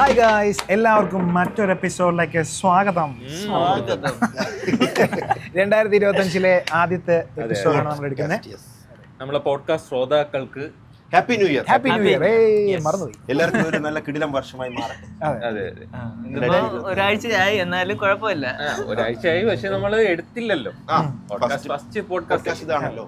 Hi guys, എല്ലാവർക്കും മറ്റൊരു എപ്പിസോഡിലേക്ക് സ്വാഗതം. 2025 ആദ്യത്തെ എപ്പിസോഡാണ് നമ്മൾ എടുക്കുന്നത്. നമ്മളെ പോഡ്കാസ്റ്റ് ശ്രോതാക്കൾക്ക് happy new year. Happy new year. മറന്നുപോയി. എല്ലാവർക്കും ഒരു നല്ല കിടിലം വർഷമായി മാറട്ടെ. അതെ ഒരാഴ്ചയായി, എന്നാലും കുഴപ്പമില്ല. ഒരാഴ്ചയായി, പക്ഷെ നമ്മൾ എടുത്തില്ലല്ലോ ഫസ്റ്റ് പോഡ്കാസ്റ്റ് ഇതാണല്ലോ.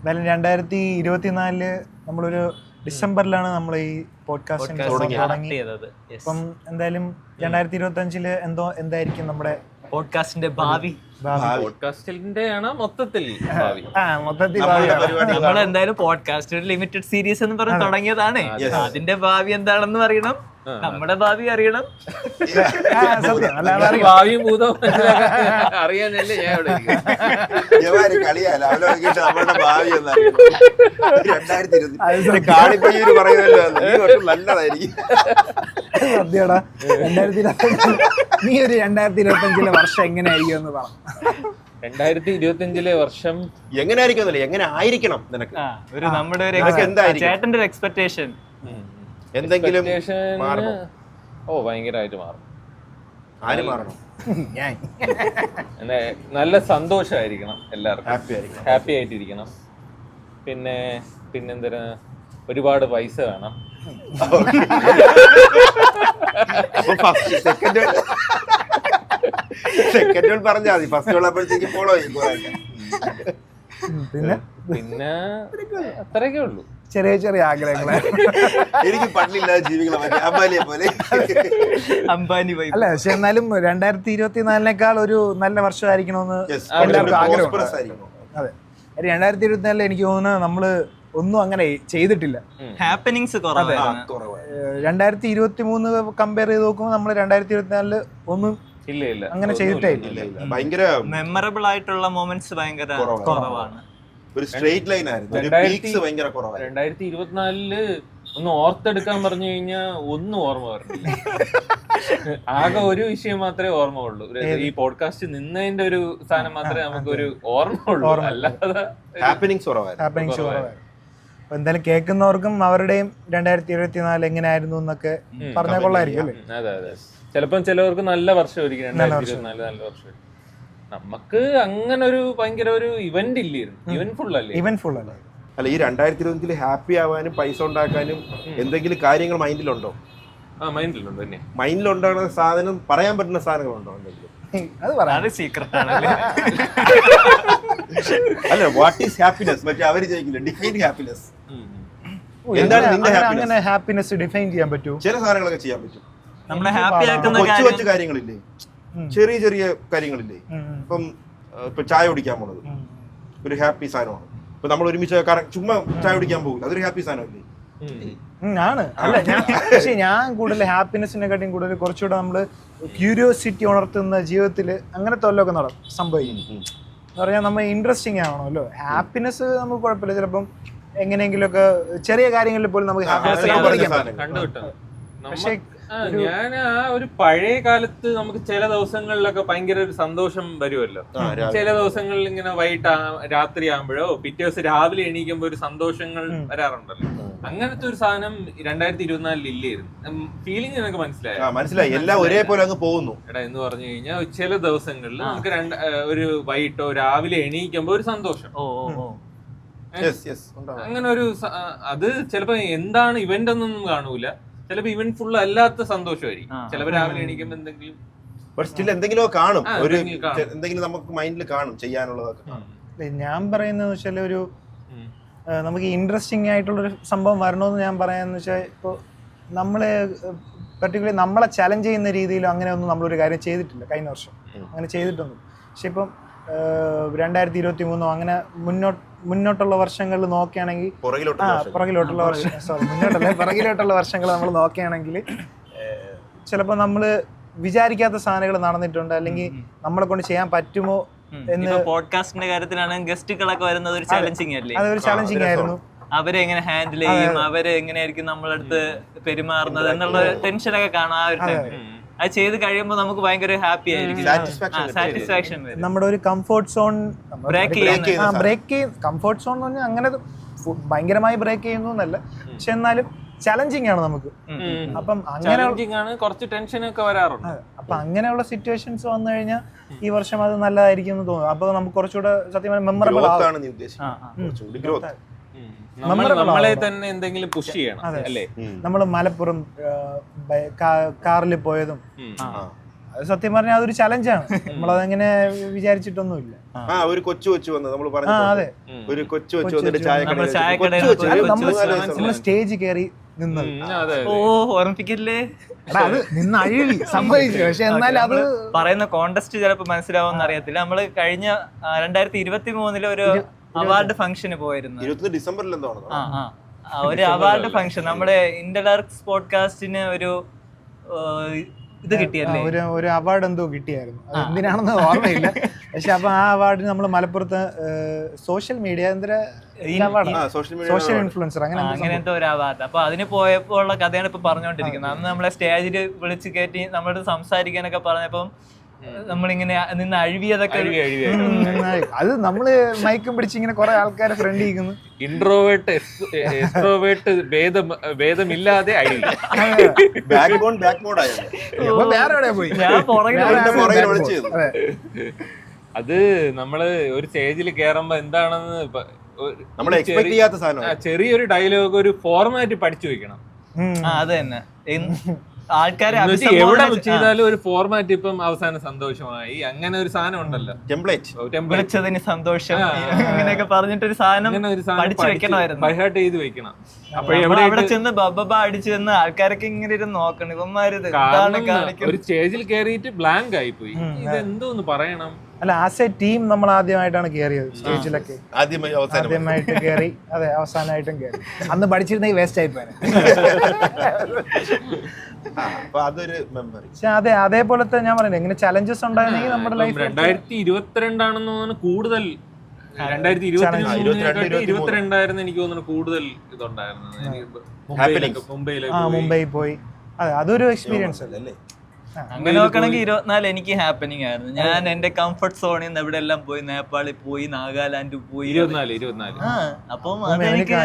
എന്തായാലും 2024 നമ്മളൊരു ഡിസംബറിലാണ് നമ്മൾ ഈ പോഡ്കാസ്റ്റ് തുടങ്ങിയത്. അപ്പം എന്തായാലും 2025 എന്തായിരിക്കും നമ്മുടെ പോഡ്കാസ്റ്റിന്റെ ഭാവി? പോഡ്കാസ്റ്റിന്റെ ആണ് മൊത്തത്തിൽ മൊത്തത്തിൽ നമ്മൾ എന്തായാലും പോഡ്കാസ്റ്റ് ഒരു ലിമിറ്റഡ് സീരീസ് എന്ന് പറഞ്ഞ് തുടങ്ങിയതാണ്. അതിന്റെ ഭാവി എന്താണെന്ന് അറിയണം, നമ്മുടെ ഭാവി അറിയണം. ഭാവിയും ഭൂതവും അറിയാനല്ലേ ഞാൻ ഇവിടെ കളിയല്ല നമ്മളുടെ ഭാവി കാണിപ്പയ്യൂര് പറയുമല്ലോ, ഈ വർഷം നല്ലതായിരിക്കും. സത്യടാ, 2025 നീ ഒരു 2025 വർഷം എങ്ങനെയായിരിക്കും എന്ന് പറ. 2025 വർഷം എങ്ങനെയായിരിക്കും, എങ്ങനെ ആയിരിക്കണം നിനക്ക്? ഒരു നമ്മുടെ ഒരു ചേട്ടന്റെ ഒരു എക്സ്പെക്ടേഷൻ എന്തെങ്കിലും മാറണോ? ഭയങ്കരമായിട്ട് മാറും. ആര് മാറണം? നല്ല സന്തോഷമായിരിക്കണം, എല്ലാവർക്കും ഹാപ്പി ആയിട്ടിരിക്കണം. പിന്നെന്താ, ഒരുപാട് പൈസ വേണം. സെക്കൻഡ് പറഞ്ഞാൽ മതി, ഫസ്റ്റ് ഉള്ളപ്പോഴത്തേക്ക് ഫോളോ ചെയ്യും. പിന്നെ അത്രയൊക്കെ ഉള്ളൂ, ചെറിയ ചെറിയ ആഗ്രഹങ്ങൾ. എനിക്ക് പണ്ടില്ലാതെ ജീവിക്കണം, അമ്പാനിയെ പോലെ. അല്ല, പക്ഷെ എന്നാലും 2024 ഒരു നല്ല വർഷമായിരിക്കണമെന്ന് എല്ലാവർക്കും ആഗ്രഹം. അതെ, 2024 എനിക്ക് തോന്നുന്നത് നമ്മള് ഒന്നും അങ്ങനെ ചെയ്തിട്ടില്ല. ഹാപ്പനിങ്സ് 2023 കമ്പയർ ചെയ്ത് നോക്കുമ്പോൾ നമ്മള് 2024 ഒന്നും ഇല്ല അങ്ങനെ ചെയ്തിട്ടേ ഇല്ല. ഭയങ്കര മെമ്മറബിൾ ആയിട്ടുള്ള മൊമെന്റ്സ് ഭയങ്കര കുറവാണ്. ഒരു സ്ട്രെയിറ്റ് ലൈൻ ആയിരുന്നു, ഒരു പീക്സ് ഭയങ്കര കുറവായിരുന്നു. 2024 ഒന്ന് ഓർത്തെടുക്കാൻ പറഞ്ഞു കഴിഞ്ഞാൽ ഒന്നും ഓർമ്മ വരണില്ല. ആകെ ഒരു വിഷയം മാത്രമേ ഓർമ്മ ഉള്ളൂ, ഈ പോഡ്കാസ്റ്റ് നിന്നതിന്റെ ഒരു സാധനം മാത്രമേ നമുക്ക് ഒരു ഓർമ്മ ഉള്ളൂ, അല്ലാതെ ഹാപ്പനിങ്സ് കുറവായിരുന്നു. എന്തായാലും കേൾക്കുന്നവർക്കും അവരുടെയും 2024 എങ്ങനെയായിരുന്നു എന്നൊക്കെ പറഞ്ഞാൽ കൊള്ളായിരിക്കും. അതെ, ചിലപ്പം ചിലവർക്ക് നല്ല വർഷമായിരിക്കും 2024 നല്ല വർഷം. നമുക്ക് അങ്ങനെ ഒരു ഭയങ്കര ഒരു ഇവന്റ് ഇല്ലായിരുന്നു, ഇവന്റ് ഫുൾ അല്ലേ? അല്ല, ഈ 2025 ഹാപ്പി ആവാനും പൈസ ഉണ്ടാക്കാനും എന്തെങ്കിലും കാര്യങ്ങൾ മൈൻഡിലുണ്ടോ? മൈൻഡിലുണ്ടോ? തന്നെ മൈൻഡിലുണ്ടാകുന്ന സാധനം, പറയാൻ പറ്റുന്ന സാധനങ്ങളുണ്ടോ എന്തെങ്കിലും? അത് പറയാം, സീക്രട്ട് ആണല്ലേ. അല്ല, വാട്ട് ഈസ് ഹാപ്പിനെസ്? മറ്റേ അവര് ചോദിക്കില്ല, ഡിഫൈൻ ഹാപ്പിനെസ് എന്താണ്? നിന്റെ അങ്ങനെ ഹാപ്പിനെസ് ഡിഫൈൻ ചെയ്യാൻ പറ്റൂ? ചില സാധനങ്ങളൊക്കെ ചെയ്യാൻ പറ്റും. നമ്മളെ ഹാപ്പി ആക്കുന്ന കൊച്ചു കാര്യങ്ങളില്ലേ, ചെറിയ ചെറിയ കാര്യങ്ങളില്ലേ. ഇപ്പൊ ചായ കുടിക്കാൻ പോണത് ഒരു ഹാപ്പി സാധനമാണ്. ഇപ്പൊ നമ്മൾ ഒരുമിച്ച് ചുമ്മാ ചായ കുടിക്കാൻ പോകും, അതൊരു ഹാപ്പി സാധനമല്ലേ? ആണ്. അല്ല, പക്ഷെ ഞാൻ കൂടുതൽ ഹാപ്പിനെസിനെക്കാട്ടിയും കൂടുതൽ കുറച്ചുകൂടെ നമ്മള് ക്യൂരിയോസിറ്റി ഉണർത്തുന്ന ജീവിതത്തിൽ അങ്ങനത്തെ വല്ലതൊക്കെ സംഭവിക്കും എന്ന് പറഞ്ഞാൽ നമ്മൾ ഇൻട്രസ്റ്റിംഗ് ആവണമല്ലോ. ഹാപ്പിനെസ് നമുക്ക് കുഴപ്പമില്ല, ചിലപ്പം എങ്ങനെയെങ്കിലും ഒക്കെ ചെറിയ കാര്യങ്ങളിൽ പോലും നമുക്ക് ഹാപ്പിനെസ്. പക്ഷേ ഞാൻ ഒരു പഴയ കാലത്ത് നമുക്ക് ചില ദിവസങ്ങളിലൊക്കെ ഭയങ്കര ഒരു സന്തോഷം വരുമല്ലോ. ചില ദിവസങ്ങളിൽ ഇങ്ങനെ രാത്രി ആകുമ്പോഴോ പിറ്റേ ദിവസം രാവിലെ എണീക്കുമ്പോ ഒരു സന്തോഷങ്ങൾ വരാറുണ്ടല്ലോ. അങ്ങനത്തെ ഒരു സാധനം 2024 ഇല്ലായിരുന്നു. ഫീലിംഗ് നിനക്ക് മനസ്സിലായി? എല്ലാം ഒരേപോലെ അങ്ങ് പോകുന്നു എടാ എന്ന് പറഞ്ഞു കഴിഞ്ഞാൽ ചില ദിവസങ്ങളിൽ നമുക്ക് ഒരു വൈകിട്ടോ രാവിലെ എണീക്കുമ്പോ ഒരു സന്തോഷം. അങ്ങനെ ഒരു അത് ചിലപ്പോ എന്താണ് ഇവന്റ് ഒന്നും കാണൂല, ചിലപ്പോ ഇവന്റ് ഫുൾ അല്ലാത്ത സന്തോഷമായിരിക്കും. ചിലപ്പോ രാവിലെ എണീക്കുമ്പോ എന്തെങ്കിലും കാണും, എന്തെങ്കിലും നമുക്ക് മൈൻഡിൽ കാണും ചെയ്യാനുള്ളതൊക്കെ. ഞാൻ പറയുന്നത് വെച്ചാൽ ഒരു നമുക്ക് ഇൻട്രസ്റ്റിംഗ് ആയിട്ടുള്ളൊരു സംഭവം വരണമെന്ന് ഞാൻ പറയാന്ന് വെച്ചാൽ, ഇപ്പോൾ നമ്മള് പർട്ടിക്കുലർലി നമ്മളെ ചലഞ്ച് ചെയ്യുന്ന രീതിയിലും അങ്ങനെ ഒന്നും നമ്മളൊരു കാര്യം ചെയ്തിട്ടില്ല കഴിഞ്ഞ വർഷം, അങ്ങനെ ചെയ്തിട്ടൊന്നും. പക്ഷെ ഇപ്പം 2023 അങ്ങനെ മുന്നോട്ടുള്ള വർഷങ്ങളിൽ നോക്കുകയാണെങ്കിൽ, പുറകിലോട്ടുള്ള വർഷങ്ങൾ നമ്മൾ നോക്കുകയാണെങ്കിൽ ചിലപ്പോൾ നമ്മൾ വിചാരിക്കാത്ത സാധനങ്ങൾ നടന്നിട്ടുണ്ട്, അല്ലെങ്കിൽ നമ്മളെ കൊണ്ട് ചെയ്യാൻ പറ്റുമോ എന്ന്. പോഡ്കാസ്റ്റിന്റെ കാര്യത്തിലാണ് ഗസ്റ്റുകളൊക്കെ വരുന്നത് ഒരു ചാലഞ്ചിങ് അല്ലേ? അതൊരു ചാലഞ്ചിങ് ആയിരുന്നു. അവരെ എങ്ങനെ ഹാൻഡിൽ ചെയ്യും, അവരെ എങ്ങനെയായിരിക്കും നമ്മളടുത്ത് പെരുമാറുന്നത് എന്നുള്ള ടെൻഷനൊക്കെ കാണാം ആ ഒരു ടൈമിൽ. അത് ചെയ്ത് കഴിയുമ്പോൾ നമുക്ക് ഭയങ്കര ഹാപ്പി ആയിരിക്കും, സാറ്റിസ്ഫാക്ഷൻ വരും. നമ്മുടെ ഒരു comfort zone break comfort zone എന്ന് പറഞ്ഞാൽ അങ്ങനെ ഭയങ്കരമായി ബ്രേക്ക് ചെയ്യുന്നു എന്നല്ല, പക്ഷെ എന്നാലും ചലഞ്ചിങ് ആണ് നമുക്ക്. അപ്പം ചലഞ്ചിങ് ആണ്, കുറച്ച് ടെൻഷനൊക്കെ വരാറുണ്ട്. അപ്പൊ അങ്ങനെയുള്ള സിറ്റുവേഷൻസ് വന്നു കഴിഞ്ഞാൽ ഈ വർഷം അത് നല്ലതായിരിക്കും എന്ന് തോന്നുന്നു. അപ്പൊ നമുക്ക് കുറച്ചുകൂടെ സത്യം മെമ്മറബിൾ നമ്മളെ തന്നെ എന്തെങ്കിലും പുഷ് ചെയ്യണം അല്ലേ. നമ്മൾ മലപ്പുറം കാറിൽ പോയതും സത്യം പറഞ്ഞാൽ അതൊരു ചലഞ്ചാണ്. നമ്മളതങ്ങനെ വിചാരിച്ചിട്ടൊന്നുമില്ല. ഒരു കൊച്ചു വന്ന് നമ്മൾ അതെ, ഒരു കൊച്ചു വന്നിട്ട് നമ്മൾ സ്റ്റേജ് കയറി നിന്നത്. ഓർമ്മിപ്പിക്കല്ലേ, അത് നിന്ന് അഴിവി സംഭവിച്ചു. പക്ഷെ എന്നാലും അത് പറയുന്ന കോണ്ടസ്റ്റ് ചിലപ്പോ മനസ്സിലാവുമെന്ന് അറിയത്തില്ല. നമ്മള് കഴിഞ്ഞ 2023 ഒരു അവാർഡ് ഫംഗ്ഷന് പോയിരുന്നു. ഡിസംബറിൽ എന്താണ് ഒരു അവാർഡ് ഫംഗ്ഷൻ നമ്മുടെ ഇന്റർലാർക്സ് പോഡ്കാസ്റ്റിന് ഒരു ഇത് കിട്ടിയല്ലേ, ഒരു അവാർഡ് എന്തോ കിട്ടിയായിരുന്നു. എന്തിനാണെന്ന് ഓർമ്മയില്ല. പക്ഷെ അപ്പൊ ആ അവാർഡിന് നമ്മൾ മലപ്പുറത്ത് സോഷ്യൽ മീഡിയ സോഷ്യൽ ഇൻഫ്ലുവൻസർ അങ്ങനത്തെ ഒരു അവാർഡ്. അപ്പൊ അതിന് പോയപ്പോൾ ഉള്ള കഥയാണ് ഇപ്പൊ പറഞ്ഞുകൊണ്ടിരിക്കുന്നത്. അന്ന് നമ്മളെ സ്റ്റേജിൽ വിളിച്ച് കയറ്റി നമ്മളോട് സംസാരിക്കാനൊക്കെ പറഞ്ഞപ്പം നമ്മളിങ്ങനെ നിന്ന് അഴിവിയതൊക്കെ അത് നമ്മള് മൈക്കും പിടിച്ച് ഇങ്ങനെ കുറെ ആൾക്കാരെ ഫ്രണ്ട് ചെയ്യുന്നു. ഇൻട്രോവേർട്ട് എക്സ്ട്രോവേർട്ട് ഭേദമില്ലാതെ അഴിവി. വേറെ പോയി അത് നമ്മള് ഒരു സ്റ്റേജിൽ കേറുമ്പോ എന്താണെന്ന് ചെറിയൊരു ഡയലോഗ്, ഒരു ഫോർമാറ്റ് പഠിച്ചു വെക്കണം. അത് തന്നെ ആൾക്കാരെ എവിടെ ചെയ്താലും ഒരു ഫോർമാറ്റ്. ഇപ്പം അവസാനം സന്തോഷമായി അങ്ങനെ ഒരു സാധനം ഉണ്ടല്ലോ, വിളിച്ചതിന് സന്തോഷം അങ്ങനെയൊക്കെ പറഞ്ഞിട്ടൊരു സാധനം പഠിച്ചു വെക്കണമായിരുന്നു, ബൈഹാർട്ട് ചെയ്ത് വെക്കണം. അവിടെ ചെന്ന് ബബ്ബ അടിച്ചു ചെന്ന് ആൾക്കാരൊക്കെ ഇങ്ങനെ ഇരുന്ന് നോക്കണം, ഇവന്മാരിത് ഒരു സ്റ്റേജിൽ കയറിയിട്ട് ബ്ലാങ്ക് ആയിപ്പോയി. ഇതെന്തോന്ന് പറയണം. അല്ല, ആസ് എ ടീം നമ്മൾ ആദ്യമായിട്ടാണ് കയറിയത് സ്റ്റേജിലൊക്കെ. ആദ്യമായിട്ട് കയറി, അതെ, അവസാനമായിട്ടും കയറി. അന്ന് പഠിച്ചിരുന്നെങ്കിൽ വേസ്റ്റ് ആയിപ്പോയി. അതെ, അതേപോലത്തെ ഞാൻ പറയുന്നത് ഇങ്ങനെ ചലഞ്ചസ് ഉണ്ടായിരുന്നെങ്കിൽ നമ്മുടെ ലൈഫ് 2022 ആണെന്ന് തോന്നുന്നു കൂടുതൽ. 2022 എനിക്ക് തോന്നുന്നു കൂടുതൽ ഇതുണ്ടായിരുന്നു മുംബൈ പോയി. അതെ, അതൊരു എക്സ്പീരിയൻസ് അല്ലേ. അങ്ങനെ നോക്കണമെങ്കിൽ 24 എനിക്ക് ഹാപ്പനിങ് ആയിരുന്നു. ഞാൻ എന്റെ കംഫർട്ട് സോണിൽ നിന്ന് എവിടെ എല്ലാം പോയി, നേപ്പാളിൽ പോയി, നാഗാലാൻഡ് പോയി. 24 അപ്പം അതെനിക്ക്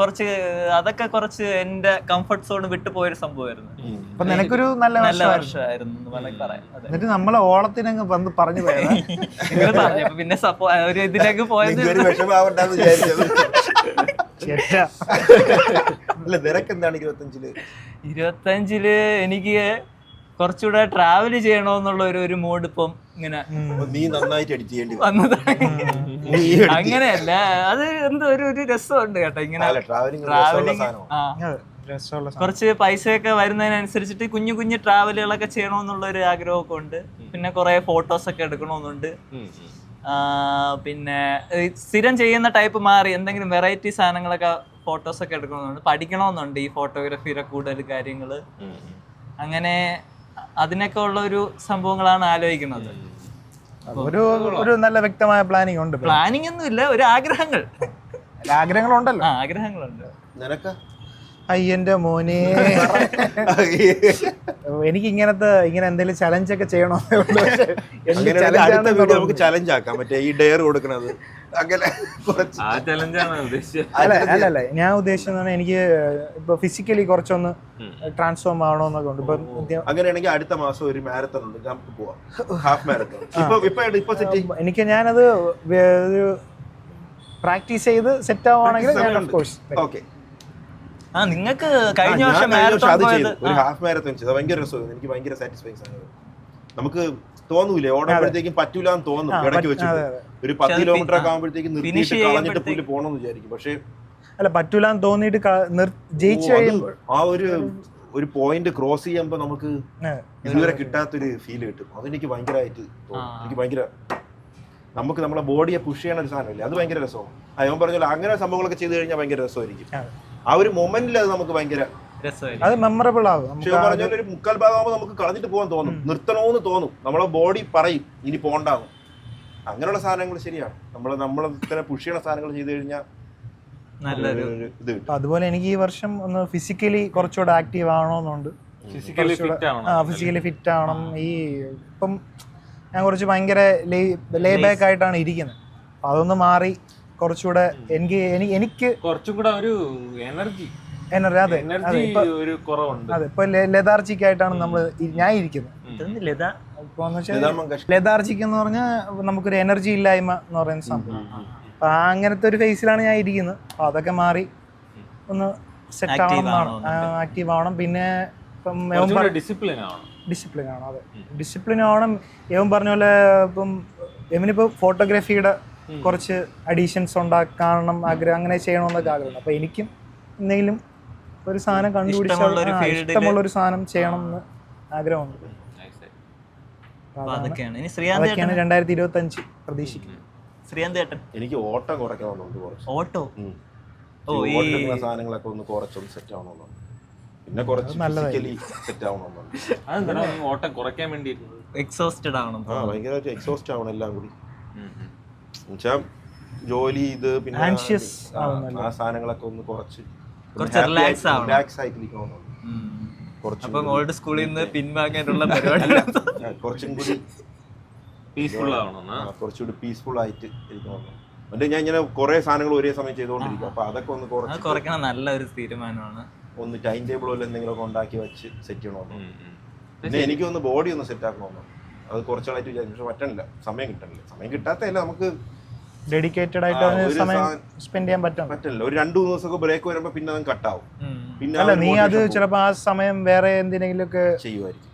കുറച്ച് അതൊക്കെ കുറച്ച് എന്റെ കംഫർട്ട് സോൺ വിട്ടു പോയൊരു സംഭവമായിരുന്നു. അപ്പൊ നിനക്കൊരു നല്ല വർഷമായിരുന്നു പറയാം. എന്നിട്ട് നമ്മളെ ഓണത്തിനങ്ങ് വന്ന് പറഞ്ഞു പോയത് പിന്നെ ഒരു ഇതിലേക്ക് പോയത്. എന്താണ് 25 എനിക്ക് കുറച്ചുകൂടെ ട്രാവൽ ചെയ്യണോന്നുള്ള ഒരു മൂഡ് ഇപ്പം ഇങ്ങനെ വന്നതാണ്. അങ്ങനെയല്ല, അത് എന്തോ ഒരു രസമുണ്ട് കേട്ടോ ഇങ്ങനെ ട്രാവലിംഗ്. കുറച്ച് പൈസയൊക്കെ വരുന്നതിനനുസരിച്ചിട്ട് കുഞ്ഞു കുഞ്ഞു ട്രാവലുകളൊക്കെ ചെയ്യണമെന്നുള്ള ഒരു ആഗ്രഹമൊക്കെ ഉണ്ട്. പിന്നെ കുറെ ഫോട്ടോസ് ഒക്കെ എടുക്കണമെന്നുണ്ട്. പിന്നെ സ്ഥിരം ചെയ്യുന്ന ടൈപ്പ് മാറി എന്തെങ്കിലും വെറൈറ്റി സാധനങ്ങളൊക്കെ ഫോട്ടോസ് ഒക്കെ എടുക്കണമെന്നുണ്ട്. പഠിക്കണമെന്നുണ്ട് ഈ ഫോട്ടോഗ്രാഫിയുടെ കൂടുതൽ കാര്യങ്ങള്. അങ്ങനെ അതിനൊക്കെ ഉള്ള ഒരു സംഭവങ്ങളാണ് ആലോചിക്കുന്നത്. ഒരു നല്ല വ്യക്തമായ പ്ലാനിങ് ഉണ്ട്. പ്ലാനിങ് ഒന്നും ഇല്ല, ഒരു ആഗ്രഹങ്ങളുണ്ടല്ലോ. ആഗ്രഹങ്ങളുണ്ട്. അയ്യന്റെ മോനെ, എനിക്ക് ഇങ്ങനെ എന്തെങ്കിലും ചലഞ്ച് ഒക്കെ ചെയ്യണോ? ചലഞ്ച് ആക്കാം, മറ്റേ ഈ ഡെയർ കൊടുക്കണത്. അല്ല, ഞാൻ ഉദ്ദേശിച്ചത് എനിക്ക് ഇപ്പൊ ഫിസിക്കലി കുറച്ചൊന്ന് ട്രാൻസ്ഫോം ആവണോന്നൊക്കെ ഉണ്ട്. അങ്ങനെയാണെങ്കിൽ അടുത്ത മാസം ഒരു മാരത്തൺ ഉണ്ട്, നമുക്ക് പോവാം, ഹാഫ് മാരത്തൺ. എനിക്ക് ഞാനത് പ്രാക്ടീസ് ചെയ്ത് സെറ്റ് ആവുകയാണെങ്കിൽ നിങ്ങൾക്ക് കഴിഞ്ഞ വർഷം ഒരു ഹാഫ് മാരത്തൺ ചെയ്ത് ഭയങ്കര രസമായിരുന്നു. എനിക്ക് ഭയങ്കര സാറ്റിസ്ഫൈങ് ആണ്. നമുക്ക് തോന്നൂലേ ഓടുമ്പോഴത്തേക്കും പറ്റൂലെന്ന് തോന്നും ഇടയ്ക്ക് വെച്ച്. ഒരു 10 കിലോമീറ്റർ ഒക്കെ ആകുമ്പോഴത്തേക്കും നിർത്തിയിട്ട് കളഞ്ഞിട്ട് പുല്ല് പോകണമെന്ന് വിചാരിക്കും. പക്ഷെ അല്ല, പറ്റൂലെന്ന് തോന്നിയിട്ട് ജയിച്ചു കഴിയുമ്പോൾ ആ ഒരു പോയിന്റ് ക്രോസ് ചെയ്യുമ്പോൾ നമുക്ക് ഇതുവരെ കിട്ടാത്തൊരു ഫീൽ കിട്ടും. അതെനിക്ക് ഭയങ്കരമായിട്ട് തോന്നും. എനിക്ക് ഭയങ്കര നമുക്ക് നമ്മളെ ബോഡിയെ പുഷ് ചെയ്യണ ഒരു സാധനമില്ല, അത് ഭയങ്കര രസമാണ്. അവൻ പറഞ്ഞല്ലോ അങ്ങനെ സംഭവങ്ങളൊക്കെ ചെയ്ത് കഴിഞ്ഞാൽ ഭയങ്കര രസമായിരിക്കും. ആ ഒരു മൊമെന്റിൽ അത് നമുക്ക് ഭയങ്കര അത് മെമ്മറബിൾ ആകും. പറഞ്ഞാൽ ഒരു 3/4 ഭാഗമാകുമ്പോൾ നമുക്ക് കളഞ്ഞിട്ട് പോകാൻ തോന്നും, നിർത്തണമെന്ന് തോന്നും. നമ്മളെ ബോഡി പറയും ഇനി പോണ്ടാവും. അങ്ങനെയുള്ള സാധനങ്ങൾ ശരിയാണ്. നമ്മളെ ഇത്ര പുഷ് ചെയ്യണ സാധനങ്ങൾ ചെയ്ത് കഴിഞ്ഞാൽ നല്ലൊരു ഇത് കിട്ടും. അതുപോലെ എനിക്ക് ഈ വർഷം ഒന്ന് ഫിസിക്കലി കുറച്ചുകൂടെ ആക്റ്റീവ് ആവണമെന്നുണ്ട്. ഫിസിക്കലി ഫിറ്റ് ആവണം. ഈ ഇപ്പം ഞാൻ കുറച്ച് ഭയങ്കര ലേ ബാക്ക് ആയിട്ടാണ് ഇരിക്കുന്നത്. അപ്പൊ അതൊന്ന് മാറി കുറച്ചുകൂടെ എനിക്ക് കുറച്ചും കൂടെ ഒരു എനർജി എനർജി അതെ എനർജി ഒരു കുറവുണ്ട്. അതെ ഇപ്പൊ ലെതാർജിക് ആയിട്ടാണ് നമ്മൾ ഞാൻ ഇരിക്കുന്നത്. ലെതാർജിക് എന്ന് പറഞ്ഞാൽ നമുക്കൊരു എനർജി ഇല്ലായ്മ എന്ന് പറയുന്ന സംഭവം. അപ്പൊ അങ്ങനത്തെ ഒരു ഫേസിലാണ് ഞാൻ ഇരിക്കുന്നത്. അപ്പൊ അതൊക്കെ മാറി ഒന്ന് സെറ്റ് ആവണം, ആക്റ്റീവ് ആവണം. പിന്നെ ഇപ്പം ഡിസിപ്ലിൻ ആവണം. അതെ ഡിസിപ്ലിൻ ആവണം. ഏവൻ പറഞ്ഞ പോലെ ഇപ്പം എവനിപ്പോ ഫോട്ടോഗ്രാഫിയുടെ കുറച്ച് അഡീഷൻസ് ഉണ്ടാക്കണം ആഗ്രഹം, അങ്ങനെ ചെയ്യണമെന്നൊക്കെ ആഗ്രഹമുണ്ട്. അപ്പൊ എനിക്കും എന്തെങ്കിലും ഒരു സാധനം ഇഷ്ടമുള്ള ഒരു സാധനം ചെയ്യണം എന്ന് ആഗ്രഹമുണ്ട്. അതൊക്കെയാണ് 2025 പ്രതീക്ഷിക്കുന്നത്. എനിക്ക് ഓട്ടം കുറയ്ക്കണമെന്നുണ്ട് കുറച്ച്. ഓട്ടോ സാധനങ്ങളൊക്കെ ഒന്ന് കുറച്ചൊന്ന് സെറ്റ് ആവണമെന്നുണ്ട്. പിന്നെ കുറച്ച് ഫിസിക്കലി സെറ്റ് ആവണമെന്നുണ്ട്. അതെന്താ ഓട്ടം കുറയ്ക്കാൻ വേണ്ടി? എക്സോസ്റ്റഡ് ആവണം. ഭയങ്കരമായിട്ട് എക്സോസ്റ്റ് ആവണം എല്ലാം കൂടി. എന്നുവെച്ചാ ജോലി ഇത് പിന്നെ ആ സാധനങ്ങളൊക്കെ ഒന്ന് കുറച്ച് റിലാക്സ് ആയിട്ടിരിക്കണമെന്നുണ്ട്. ഓൾഡ് സ്കൂളിൽ നിന്ന് പിൻവാങ്ങാനുള്ള പരിപാടി കുറച്ചും കൂടി പീസ്ഫുൾ ആവണം, കുറച്ചുകൂടി പീസ്ഫുൾ ആയിട്ട് ഇരിക്കണമെന്ന്. എന്നിട്ട് ഞാൻ ഇങ്ങനെ കുറെ സാധനങ്ങൾ ഒരേ സമയം ചെയ്തുകൊണ്ടിരിക്കും. അപ്പൊ അതൊക്കെ ഒന്ന് കുറയ്ക്കണം. നല്ലൊരു തീരുമാനമാണ്. ഒന്ന് ടൈം ടേബിൾ പോലെ എന്തെങ്കിലുമൊക്കെ ഉണ്ടാക്കി വെച്ച് സെറ്റ് ചെയ്യണമെന്ന്. പിന്നെ എനിക്കൊന്ന് ബോഡി ഒന്ന് സെറ്റ് ആക്കണമെന്ന്. അത് കുറച്ചാളായിട്ട് വിചാരിച്ചു, പക്ഷെ പറ്റണില്ല, സമയം കിട്ടാത്തല്ല. നമുക്ക് ഡെഡിക്കേറ്റഡ് ആയിട്ട് സമയം സ്പെൻഡ് ചെയ്യാൻ പറ്റില്ല. ഒരു 2-3 ദിവസമൊക്കെ ബ്രേക്ക് വരുമ്പോ പിന്നെ അത് കട്ടാവും. പിന്നെ അല്ല നീ അത് ചിലപ്പോ ആ സമയം വേറെ എന്തിനെങ്കിലുമൊക്കെ ചെയ്യുമായിരിക്കും.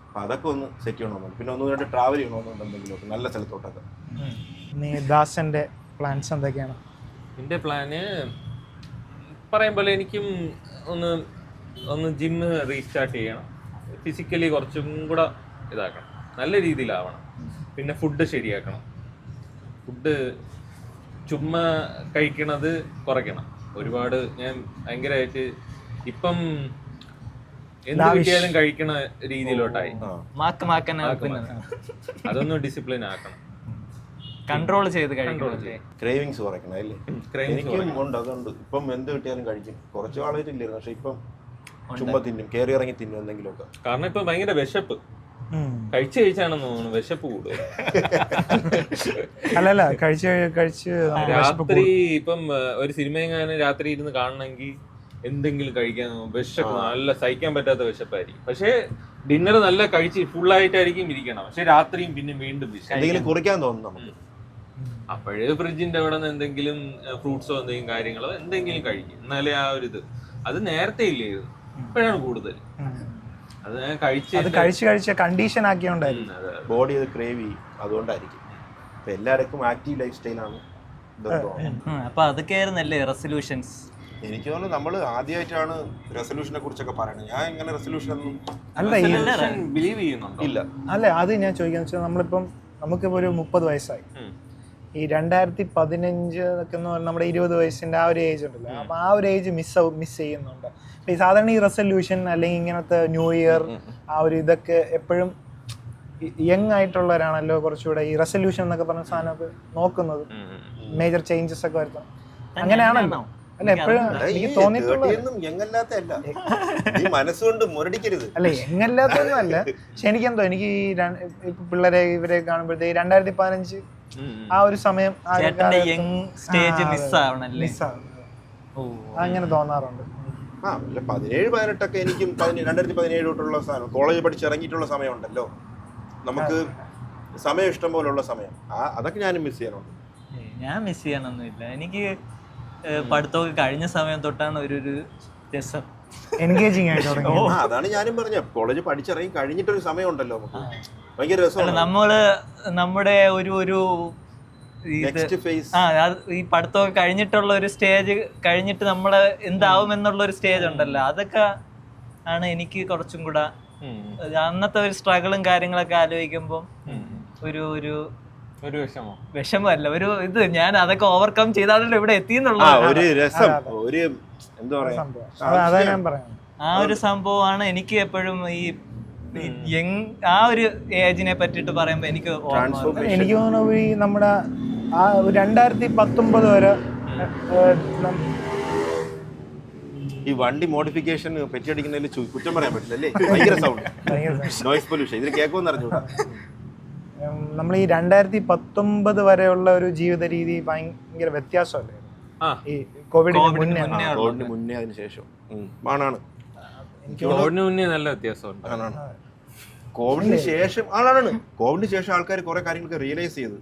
അപ്പൊ അതൊക്കെ ഒന്ന് സെറ്റ് ചെയ്യണമെന്നുണ്ട്. പിന്നെ 1-2 ട്രാവൽ ചെയ്യണമെന്നുണ്ട് എന്തെങ്കിലുമൊക്കെ നല്ല സ്ഥലത്തോട്ടൊക്കെ. നീ ദാസന്റെ പ്ലാൻസ് എന്തൊക്കെയാണ്? എന്റെ പ്ലാന് പറയും പോലെ എനിക്കും ഒന്ന് ജിമ്മ് റീസ്റ്റാർട്ട് ചെയ്യണം. ഫിസിക്കലി കുറച്ചും കൂടെ ഇതാക്കണം, നല്ല രീതിയിലാവണം. പിന്നെ ഫുഡ് ശരിയാക്കണം. ഫുഡ് ചുമ്മാ കഴിക്കണത് കുറയ്ക്കണം. ഒരുപാട് ഞാൻ ഭയങ്കരമായിട്ട് ഇപ്പം എന്ത് കിട്ടിയാലും കഴിക്കണ രീതിയിലോട്ടായി. അതൊന്നും ഡിസിപ്ലിൻ ആക്കണം, കൺട്രോൾ ചെയ്ത് കഴിക്കണം. ക്രേവിങ്സ് കുറയ്ക്കണം അല്ലേ? എനിക്കും ഉണ്ട്, അതുണ്ട്. ഇപ്പം എന്ത് കിട്ടിയാലും കഴിക്കും. കുറച്ച് ആളായിട്ടില്ലായിരുന്നു, പക്ഷെ ഇപ്പം ചുമ്മാ തിന്നും, കയറി ഇറങ്ങി തിന്നും എന്തെങ്കിലുമൊക്കെ. കാരണം ഇപ്പൊ ഭയങ്കര വിശപ്പ്, കഴിച്ചാണെന്ന് തോന്നുന്നു വിശപ്പ് കൂടുതൽ. അല്ലല്ല കഴിച്ച് രാത്രി ഇപ്പം ഒരു സിനിമയെങ്ങാനും രാത്രി ഇരുന്ന് കാണണമെങ്കിൽ എന്തെങ്കിലും കഴിക്കാൻ വിശപ്പ്, നല്ല സഹിക്കാൻ പറ്റാത്ത വിശപ്പായിരിക്കും. പക്ഷെ ഡിന്നർ നല്ല കഴിച്ച് ഫുള്ളായിട്ടായിരിക്കും ഇരിക്കണം, പക്ഷെ രാത്രിയും പിന്നെ വീണ്ടും എന്തെങ്കിലും കുറിക്കാൻ തോന്നും നമുക്ക്. അപ്പോഴേ ഫ്രിഡ്ജിന്റെ അവിടെ നിന്ന് എന്തെങ്കിലും ഫ്രൂട്ട്സോ എന്തെങ്കിലും കാര്യങ്ങളോ എന്തെങ്കിലും കഴിക്കും, എന്നാലേ ആ ഒരു ഇത്. അത് നേരത്തെ ഇല്ലേ, ഇപ്പോഴാണ് കൂടുതൽ. അത് കഴിച്ച് കണ്ടീഷൻ ആക്കിയോണ്ടായിരിക്കും ബോഡി അത് ക്രേവ് ചെയ്യും, അതുകൊണ്ടായിരിക്കും. ഇപ്പൊ എല്ലാവർക്കും ആക്റ്റീവ് ലൈഫ് സ്റ്റൈലാണ്. അപ്പൊ അതൊക്കെയായിരുന്നല്ലേ റെസൊല്യൂഷൻസ്? എനിക്ക് തോന്നുന്നു നമ്മൾ ആദ്യമായിട്ടാണ് റെസൊല്യൂഷനെ കുറിച്ചൊക്കെ പറയുന്നത്. ഞാൻ ഇങ്ങനെ റെസൊല്യൂഷൻ ഒന്നും ബിലീവ് ചെയ്യുന്നുണ്ടോ? ഇല്ല. അല്ല, അത് ഞാൻ ചോദിക്കാന്ന് വെച്ചാൽ നമുക്കിപ്പോ ഒരു 30 വയസ്സായി. ഈ 2015 ഒക്കെ എന്ന് പറഞ്ഞാൽ നമ്മുടെ 20 വയസ്സിന്റെ ആ ഒരു ഏജ് ഉണ്ടല്ലോ. അപ്പൊ ആ ഒരു ഏജ് മിസ് ചെയ്യുന്നുണ്ട്. ഈ സാധാരണ ഈ റെസൊല്യൂഷൻ അല്ലെങ്കിൽ ഇങ്ങനത്തെ ന്യൂ ഇയർ ആ ഒരു ഇതൊക്കെ എപ്പോഴും യങ് ആയിട്ടുള്ളവരാണല്ലോ കുറച്ചുകൂടെ ഈ റെസൊല്യൂഷൻ എന്നൊക്കെ പറഞ്ഞ സാധനമൊക്കെ നോക്കുന്നത്, മേജർ ചേഞ്ചസ് ഒക്കെ വരുത്താം. അങ്ങനെയാണല്ലോ? അല്ല, എപ്പോഴും എനിക്ക് തോന്നിയിട്ടുള്ളത് മനസ്സുകൊണ്ട് മുരടിക്കരുത്. അല്ല, എങ്ങല്ലാത്തൊന്നും അല്ല. പക്ഷെ എനിക്കെന്തോ എനിക്ക് ഈ പിള്ളേരെ ഇവരെ കാണുമ്പോഴത്തേക്ക് 2015 ആ ഒരു സമയം അങ്ങനെ തോന്നാറുണ്ട്. 17-18 എനിക്കും 2017 തൊട്ടുള്ള സാധനം, കോളേജ് പഠിച്ചിറങ്ങിയിട്ടുള്ള സമയം ഉണ്ടല്ലോ, നമുക്ക് സമയം ഇഷ്ടം പോലുള്ള സമയം. അതൊക്കെ ഞാനും മിസ് ചെയ്യാനുണ്ട്. ഞാൻ മിസ് ചെയ്യാനൊന്നുമില്ല. എനിക്ക് പഠിത്തമൊക്കെ കഴിഞ്ഞ സമയം തൊട്ടാണ് ഒരു രസം, എൻഗേജിങ് ആയിട്ട്. അതാണ് ഞാനും പറഞ്ഞത്, കോളേജ് പഠിച്ചിറങ്ങി കഴിഞ്ഞിട്ടൊരു സമയം ഉണ്ടല്ലോ നമുക്ക്, ഭയങ്കര രസമാണ്. നമ്മുടെ ഒരു ഈ പഠിത്തമൊക്കെ കഴിഞ്ഞിട്ടുള്ള ഒരു സ്റ്റേജ് കഴിഞ്ഞിട്ട് നമ്മള് എന്താവും എന്നുള്ള ഒരു സ്റ്റേജ് ഉണ്ടല്ലോ, അതൊക്കെ ആണ് എനിക്ക് കുറച്ചും കൂടെ അന്നത്തെ ഒരു സ്ട്രഗിളും കാര്യങ്ങളൊക്കെ ആലോചിക്കുമ്പോൾ ഒരു വിഷമല്ല, ഒരു ഇത് ഞാൻ അതൊക്കെ ഓവർകം ചെയ്താണല്ലോ ഇവിടെ എത്തിയെന്നുള്ളത്. ഒരു രസം, ഒരു എന്താ പറയാ, ആ ഒരു സംഭവമാണ് എനിക്ക് എപ്പോഴും ഈ യങ് ആ ഒരു ഏജിനെ പറ്റിട്ട് പറയുമ്പോ എനിക്ക് തോന്നുന്നു ഈ നമ്മുടെ ആ 2019 വരെ ഈ വണ്ടി മോഡിഫിക്കേഷൻ പെറ്റിയടിക്കുന്നതിൽ കുറ്റം പറയാൻ പറ്റില്ല അല്ലേ? ഭയങ്കര സൗണ്ട്, നോയിസ് പൊല്യൂഷൻ, ഇതിന് കേൾക്കുമെന്ന് അറിഞ്ഞൂടാ. നമ്മൾ ഈ 2019 വരെയുള്ള ഒരു ജീവിത രീതി ഭയങ്കര വ്യത്യാസമല്ലേ? ഈ കോവിഡിന് മുന്നേ കോവിഡിന് മുന്നേ അതിന് ശേഷം ആണാണ്. കോവിഡിന് മുന്നേ നല്ല വ്യത്യാസമുണ്ട്. ആണാണ്. കോവിഡിന് ശേഷം കോവിഡിന് ശേഷം ആൾക്കാർ കുറെ കാര്യങ്ങളൊക്കെ റിയലൈസ് ചെയ്ത്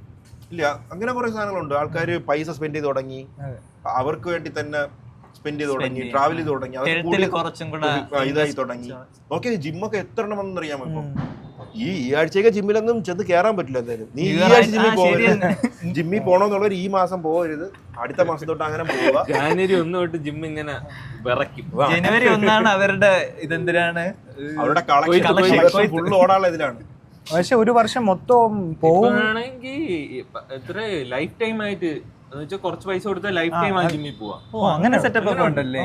ഇല്ല, അങ്ങനെ കുറെ സാധനങ്ങളുണ്ട്. ആൾക്കാർ പൈസ സ്പെൻഡ് ചെയ്ത് തുടങ്ങി, അവർക്ക് വേണ്ടി തന്നെ സ്പെൻഡ് ചെയ്ത് തുടങ്ങി, ട്രാവൽ ചെയ്ത് തുടങ്ങി, ഇതായി തുടങ്ങി. ഓക്കെ, ജിമ്മൊക്കെ എത്ര എണ്ണം വന്നെന്ന് അറിയാമോ ഇപ്പം? ഈ ആഴ്ചയൊക്കെ ജിമ്മിലൊന്നും ചെന്ന് കയറാൻ പറ്റില്ല. എന്തായാലും നീ ഈ ആഴ്ച ജിമ്മിൽ പോകരുത്. ജിമ്മിൽ പോകണമെന്നുള്ളവർ ഈ മാസം പോകരുത്, അടുത്ത മാസം തൊട്ട് അങ്ങനെ പോവുക. ജാനുവരി 1 തൊട്ട് ജിം ഇങ്ങനെ വിറയ്ക്കും. ജനുവരി 1 അവരുടെ ഇതെന്തിനാണ്, അവരുടെ കളക്ഷൻ ഫുള്ള് ഓടാനുള്ള ഇതിലാണ്. പക്ഷെ ഒരു വർഷം മൊത്തം പോവുകയാണെങ്കിൽ എത്ര ലൈഫ് ടൈം ആയിട്ട് എന്ന് വെച്ചാൽ കുറച്ച് പൈസ കൊടുത്താൽ ലൈഫ് ടൈം ആ ജിമ്മിൽ പോവാം. അങ്ങനെ സെറ്റപ്പ് ഒക്കെ ഉണ്ടല്ലേ?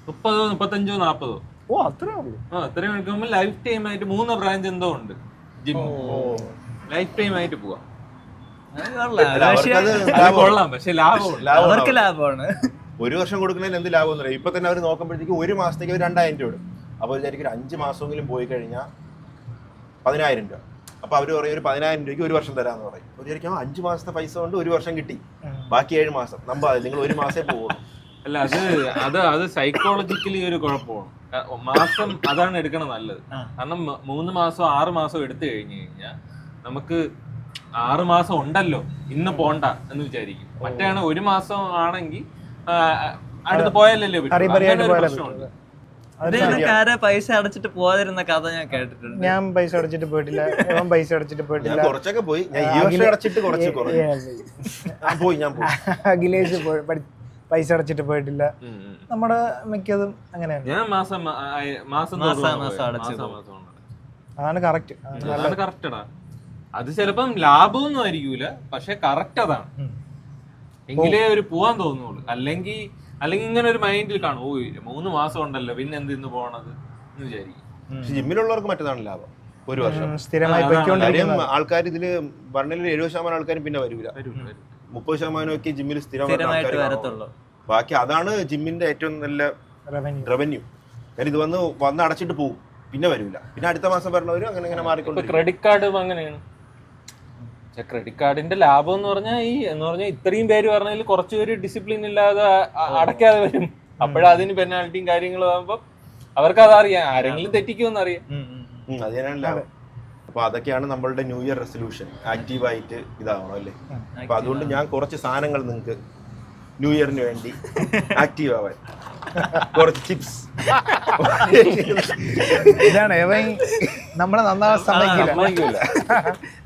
30, 35, 40. അത്രയും എടുക്കുമ്പോൾ ലൈഫ് ടൈം ആയിട്ട് 3 ബ്രാഞ്ച് എന്തോ ഉണ്ട് ജിം. ലൈഫ് ടൈം ആയിട്ട് പോവാം. കൊള്ളാം, പക്ഷെ അവർക്ക് ലാഭമാണ്. ഒരു വർഷം കൊടുക്കുന്നതിന് എന്ത് ലാഭം എന്ന് പറയാം. ഇപ്പൊ തന്നെ അവർ നോക്കുമ്പോഴത്തേക്ക് ഒരു മാസത്തേക്ക് 2000 രൂപ ഇടും. അപ്പോൾ വിചാരിക്കും 5 മാസമെങ്കിലും പോയി കഴിഞ്ഞാൽ 10,000 രൂപ. അപ്പൊ അവര് പറയും ഒരു 10,000 രൂപയ്ക്ക് ഒരു വർഷം തരാന്ന് പറയും. വിചാരിക്കും 5 മാസത്തെ പൈസ കൊണ്ട് ഒരു വർഷം കിട്ടി, ബാക്കി 7 മാസം നമ്പാതെ നിങ്ങൾ ഒരു മാസേ പോകുള്ളൂ. അല്ല, അത് സൈക്കോളജിക്കലി ഒരു കുഴപ്പമാണ്. മാസം അതാണ് എടുക്കണം നല്ലത്. കാരണം 3 മാസം 6 മാസം എടുത്തു കഴിഞ്ഞു കഴിഞ്ഞാൽ നമുക്ക് 6 മാസം ഉണ്ടല്ലോ, ഇന്ന് പോണ്ട എന്ന് വിചാരിക്കും. മറ്റാണ് 1 മാസം ആണെങ്കിൽ അടുത്ത് പോയാലല്ലേ പ്രശ്നമുണ്ട്. പൈസ അടച്ചിട്ട് പോകാതിരുന്ന കഥ ഞാൻ കേട്ടിട്ടുണ്ട്. ഞാൻ പൈസ അടച്ചിട്ട് പോയിട്ടില്ല, ഞാൻ പൈസ അടച്ചിട്ട് പോയിട്ടില്ല. കുറച്ചൊക്കെ പോയി, ഞാൻ ഈ വർഷം അടച്ചിട്ട് കുറച്ച് പോയി. അഖിലേഷ് പൈസ അടച്ചിട്ട് പോയിട്ടില്ല. നമ്മുടെ മിക്കതും അങ്ങനെയാണ്. ഞാൻ മാസം അതാണ് കറക്റ്റ്. അതാണ് കറക്റ്റടാ. അത് ചിലപ്പം ലാഭമൊന്നും ആയിരിക്കൂല, പക്ഷെ കറക്റ്റ് അതാണ്. എങ്കിലേ ഒരു പോവാൻ തോന്നുള്ളൂ. അല്ലെങ്കിൽ ഇങ്ങനെ ഒരു മൈൻഡിൽ കാണും, 3 മാസം ഉണ്ടല്ലോ, പിന്നെ എന്ത് ഇന്ന് പോണത് എന്ന് വിചാരിക്കും. പക്ഷെ ജിമ്മിലുള്ളവർക്ക് മറ്റേതാണ് ലാഭം. ഒരു വർഷം സ്ഥിരമായി ആൾക്കാർ ഇതില് പറഞ്ഞതിൽ 70% ആൾക്കാരും പിന്നെ വരൂല. 30% ഒക്കെ ജിമ്മിൽ സ്ഥിരമായിട്ട് വരത്തുള്ളൂ. ബാക്കി അതാണ് ജിമ്മിന്റെ ഏറ്റവും നല്ല റവന്യൂ. കാരണം ഇത് വന്ന് അടച്ചിട്ട് പോകും, പിന്നെ വരൂല. പിന്നെ അടുത്ത മാസം പറഞ്ഞവരും അങ്ങനെ മാറിക്കൊണ്ട്. ക്രെഡിറ്റ് കാർഡ് അങ്ങനെയാണ്. ക്രെഡിറ്റ് കാർഡിന്റെ ലാഭം എന്ന് പറഞ്ഞാൽ ഇത്രയും പേര് പറഞ്ഞതിൽ കുറച്ച് പേര് ഡിസിപ്ലിൻ ഇല്ലാതെ അടയ്ക്കാതെ വരും. അപ്പോഴതിന് പെനാൽറ്റിയും കാര്യങ്ങളും ആകുമ്പോൾ അവർക്ക് അതറിയാം, ആരെങ്കിലും തെറ്റിക്കുമെന്ന് അറിയാം. അത് തന്നെയാണ് ലാഭം. അപ്പൊ അതൊക്കെയാണ് നമ്മളുടെ ന്യൂ ഇയർ റെസൊല്യൂഷൻ, ആക്റ്റീവായിട്ട് ഇതാവണം അല്ലേ. അപ്പൊ അതുകൊണ്ട് ഞാൻ കുറച്ച് സാധനങ്ങൾ നിങ്ങൾക്ക് ന്യൂ ഇയറിന് വേണ്ടി ആക്റ്റീവ് ആവാൻ കുറച്ച് ടിപ്സ്. ഇതാണ് നമ്മളെ നന്നാവാൻ സമ്മതിക്കില്ല.